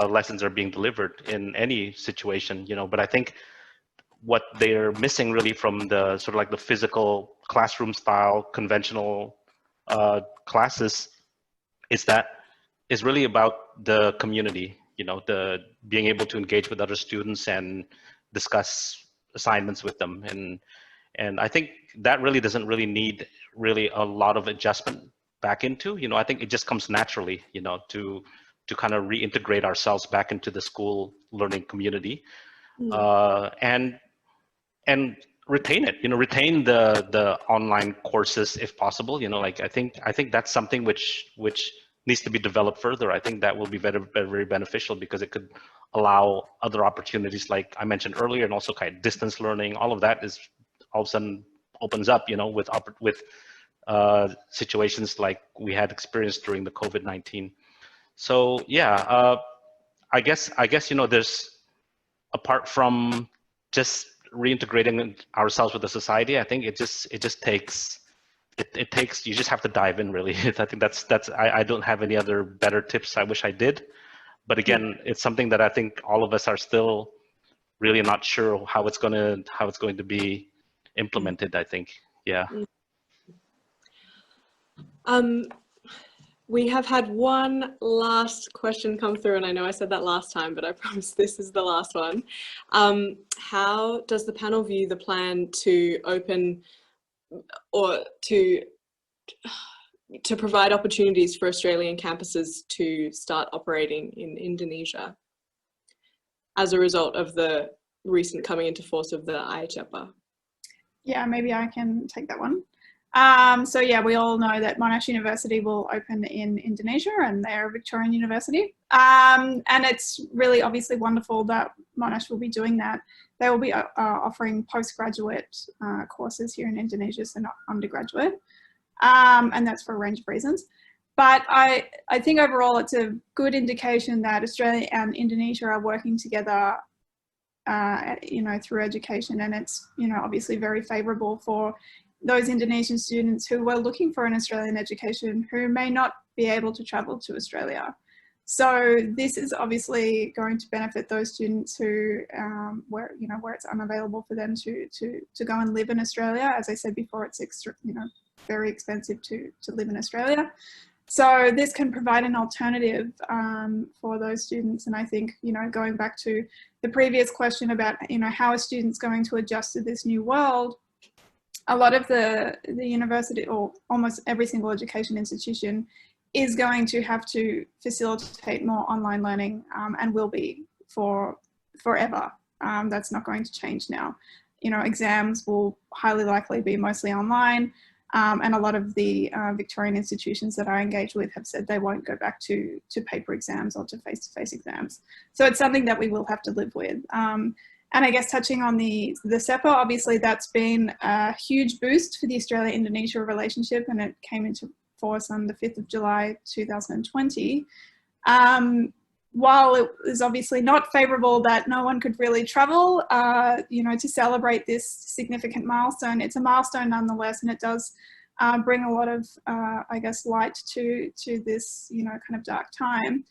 lessons are being delivered in any situation, But I think what they're missing really from the sort of like the physical classroom style conventional classes is really about the community, the being able to engage with other students and discuss assignments with them. And I think that really doesn't really need really a lot of adjustment back into, I think it just comes naturally, to kind of reintegrate ourselves back into the school learning community, and retain it, retain the online courses if possible, like I think that's something which needs to be developed further. I think that will be very, very beneficial, because it could allow other opportunities like I mentioned earlier, and also kind of distance learning. All of that is all of a sudden opens up, with situations like we had experienced during the COVID-19. So yeah, I guess there's, apart from just reintegrating ourselves with the society, I think it just takes you just have to dive in, really. I think that's I don't have any other better tips. I wish I did, but again, it's something that I think all of us are still really not sure how it's going to be implemented, I think. Yeah. We have had one last question come through, and I know I said that last time, but I promise this is the last one. How does the panel view the plan to open or to provide opportunities for Australian campuses to start operating in Indonesia as a result of the recent coming into force of the IA-CEPA? Yeah, maybe I can take that one. So yeah, we all know that Monash University will open in Indonesia, and they're a Victorian university. And it's really obviously wonderful that Monash will be doing that. They will be offering postgraduate courses here in Indonesia, so not undergraduate. And that's for a range of reasons. But I think overall it's a good indication that Australia and Indonesia are working together, through education, and it's, obviously very favourable for those Indonesian students who were looking for an Australian education who may not be able to travel to Australia. So this is obviously going to benefit those students who, where it's unavailable for them to go and live in Australia. As I said before, it's very expensive to live in Australia. So this can provide an alternative for those students. And I think, going back to the previous question about, how are students going to adjust to this new world? A lot of the university, or almost every single education institution, is going to have to facilitate more online learning, and will be for forever. That's not going to change now. Exams will highly likely be mostly online, and a lot of the Victorian institutions that I engage with have said they won't go back to paper exams or to face-to-face exams. So it's something that we will have to live with. And I guess touching on the CEPA, obviously that's been a huge boost for the Australia-Indonesia relationship, and it came into force on the 5th of July 2020. While it is obviously not favourable that no one could really travel, you know, to celebrate this significant milestone, it's a milestone nonetheless, and it does bring a lot of, I guess, light to this, you know, kind of dark time,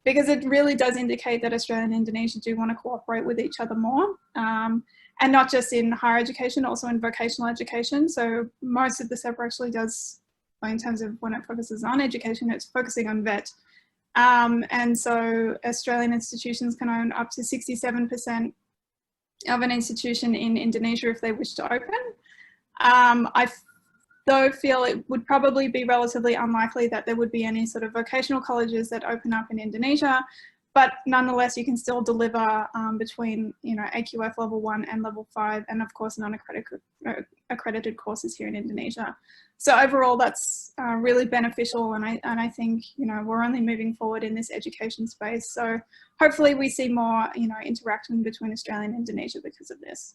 because it really does indicate that Australia and Indonesia do want to cooperate with each other more, and not just in higher education, also in vocational education. So most of the CEPA actually does, in terms of when it focuses on education, it's focusing on VET. And so Australian institutions can own up to 67% of an institution in Indonesia if they wish to open. I though feel it would probably be relatively unlikely that there would be any sort of vocational colleges that open up in Indonesia, but nonetheless you can still deliver between, you know, AQF level 1 and level 5, and of course non-accredited courses here in Indonesia. So overall that's really beneficial, and I think, you know, we're only moving forward in this education space. So hopefully we see more, you know, interaction between Australia and Indonesia because of this.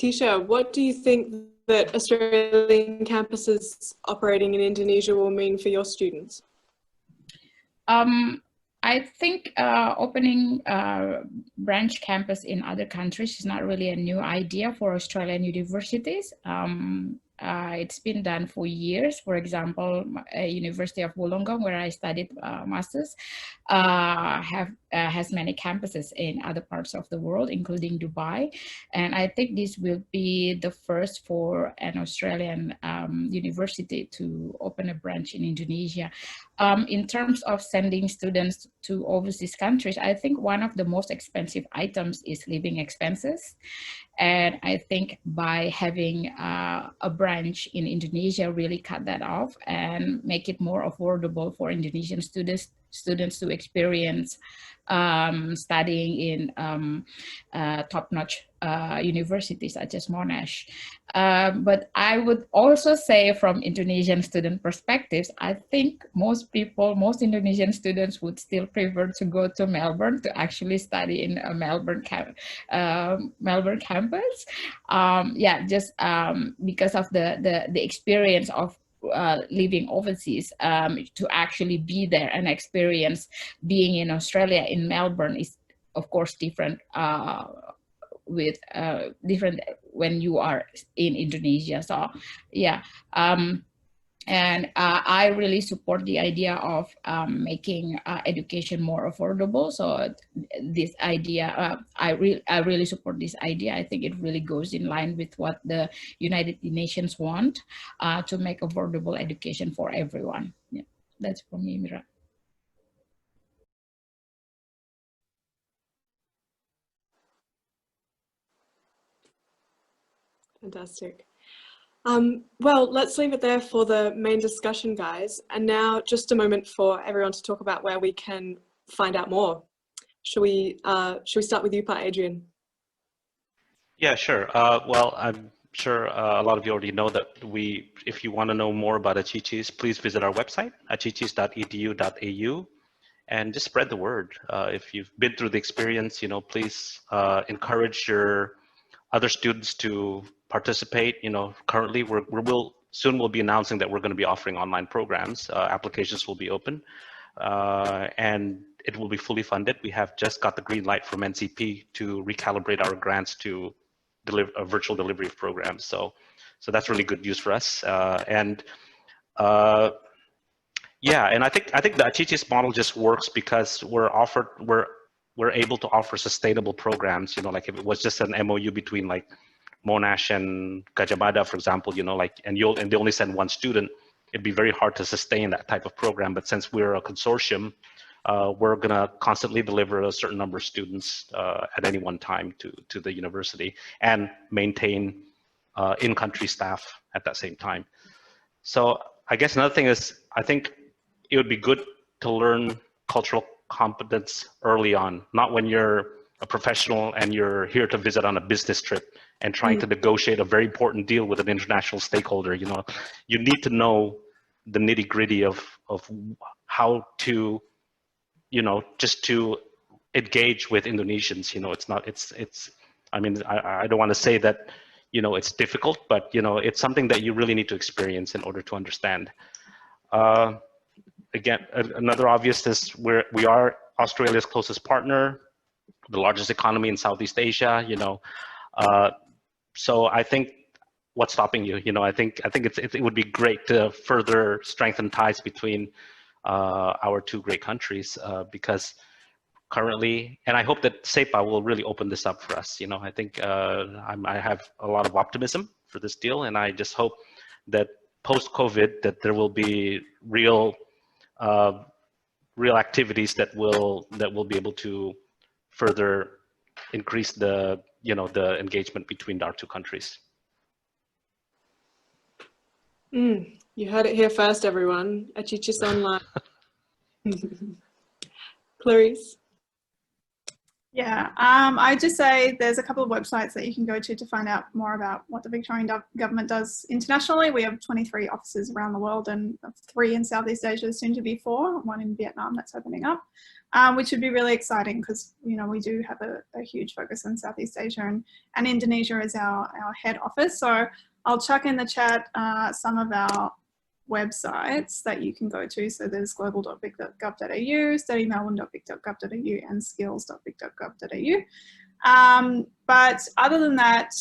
Tisha, what do you think that Australian campuses operating in Indonesia will mean for your students? I think opening branch campus in other countries is not really a new idea for Australian universities. It's been done for years. For example, University of Wollongong, where I studied masters, has many campuses in other parts of the world, including Dubai. And I think this will be the first for an Australian university to open a branch in Indonesia. In terms of sending students to overseas countries, I think one of the most expensive items is living expenses. And I think by having a branch in Indonesia really cut that off and make it more affordable for Indonesian students to experience studying in top-notch universities such as Monash. But I would also say from Indonesian student perspectives, I think most Indonesian students would still prefer to go to Melbourne to actually study in a Melbourne campus. Yeah, just because of the experience of living overseas, to actually be there and experience being in Australia, in Melbourne, is of course different different when you are in Indonesia. So yeah, and I really support the idea of making education more affordable. So this idea, I really support this idea. I think it really goes in line with what the United Nations want, to make affordable education for everyone. Yeah, that's for me, Mira. Fantastic. Well, let's leave it there for the main discussion, guys. And now just a moment for everyone to talk about where we can find out more. Should we start with you, Adrian? Yeah, sure. Well, I'm sure a lot of you already know that if you want to know more about ACICIS, please visit our website, acicis.edu.au, and just spread the word. If you've been through the experience, you know, please encourage your other students to participate. You know, currently soon we'll be announcing that we're going to be offering online programs. Applications will be open, and it will be fully funded. We have just got the green light from NCP to recalibrate our grants to deliver a virtual delivery of programs. So that's really good news for us. Yeah, and I think the ACICIS model just works because we're able to offer sustainable programs. You know, like if it was just an MOU between like Monash and Gajah Mada, for example, you know, like, and they only send one student, it'd be very hard to sustain that type of program. But since we're a consortium, we're gonna constantly deliver a certain number of students at any one time to the university and maintain in-country staff at that same time. So I guess another thing is, I think it would be good to learn cultural competence early on, not when you're a professional and you're here to visit on a business trip and trying to negotiate a very important deal with an international stakeholder. You know, you need to know the nitty-gritty of how to, you know, just to engage with Indonesians. It's not, I mean, I don't want to say that, it's difficult, but, it's something that you really need to experience in order to understand. Again, another obvious is we are Australia's closest partner, the largest economy in Southeast Asia, so I think what's stopping you? I think it would be great to further strengthen ties between our two great countries, because currently, and I hope that CEPA will really open this up for us. I think I have a lot of optimism for this deal, and I just hope that post-COVID that there will be real activities that will be able to further increase the the engagement between our two countries. You heard it here first, everyone. Achichis Online. Clarice? Yeah, I just say there's a couple of websites that you can go to find out more about what the Victorian government does internationally. We have 23 offices around the world and 3 in Southeast Asia, soon to be 4, 1 in Vietnam that's opening up, which would be really exciting because, we do have a huge focus on Southeast Asia, and Indonesia is our head office. So I'll chuck in the chat some of our websites that you can go to. So there's global.vic.gov.au, studymelbourne.vic.gov.au, and skills.vic.gov.au. But other than that,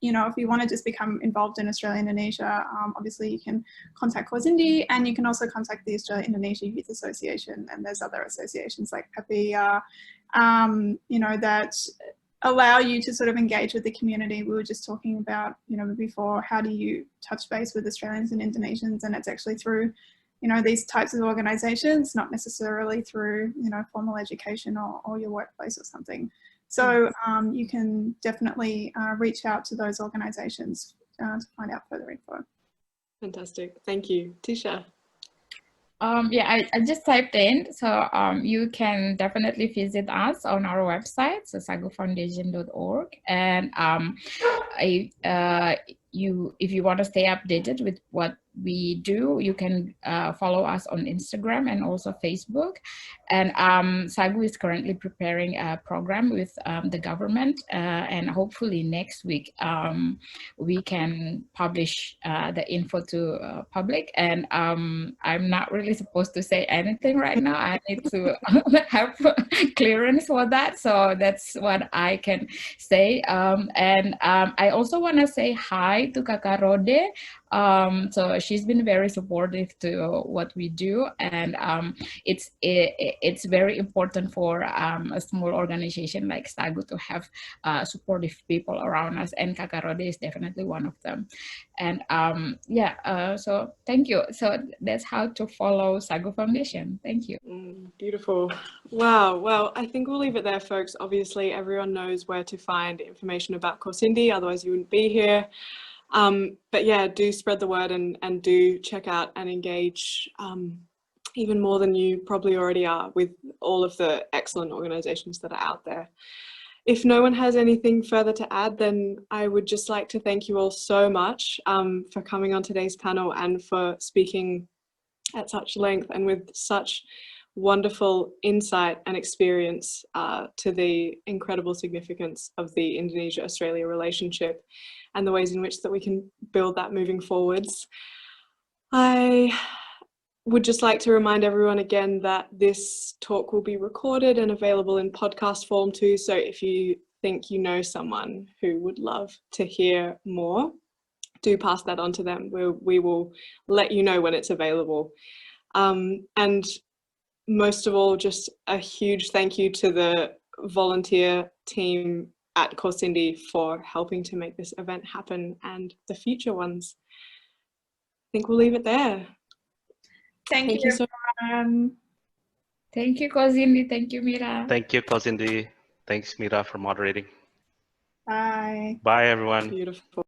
if you want to just become involved in Australia-Indonesia, obviously you can contact CAUSINDY, and you can also contact the Australia-Indonesia Youth Association, and there's other associations like PEPI, that allow you to sort of engage with the community. We were just talking about, before, how do you touch base with Australians and Indonesians, and it's actually through, these types of organisations, not necessarily through, formal education or your workplace or something. So you can definitely reach out to those organisations to find out further info. Fantastic, thank you. Tisha? Yeah, I just typed in, so you can definitely visit us on our website, so sagufoundation.org, and if you want to stay updated with what we do, you can follow us on Instagram and also Facebook. And SAGU is currently preparing a program with the government, and hopefully next week we can publish the info to public. And I'm not really supposed to say anything right now. I need to have clearance for that, so that's what I can say. And I also want to say hi to Kakak Rode. So she's been very supportive to what we do, and it's very important for a small organization like SAGU to have supportive people around us, and Kakak Rode is definitely one of them. And so thank you. So that's how to follow SAGU Foundation. Thank you. Beautiful. Wow. Well, I think we'll leave it there, folks. Obviously, everyone knows where to find information about CAUSINDY, otherwise you wouldn't be here. But yeah, do spread the word and do check out and engage even more than you probably already are with all of the excellent organizations that are out there. If no one has anything further to add, then I would just like to thank you all so much for coming on today's panel and for speaking at such length and with such wonderful insight and experience to the incredible significance of the Indonesia-Australia relationship and the ways in which that we can build that moving forwards. I would just like to remind everyone again that this talk will be recorded and available in podcast form too, so if you think you know someone who would love to hear more, do pass that on to them. We will let you know when it's available. And most of all, just a huge thank you to the volunteer team at CAUSINDY for helping to make this event happen, and the future ones. I think we'll leave it there. Thank you so much. Thank you, CAUSINDY. Thank you, Mira. Thank you, CAUSINDY. Thanks, Mira, for moderating. Bye. Bye, everyone. Beautiful.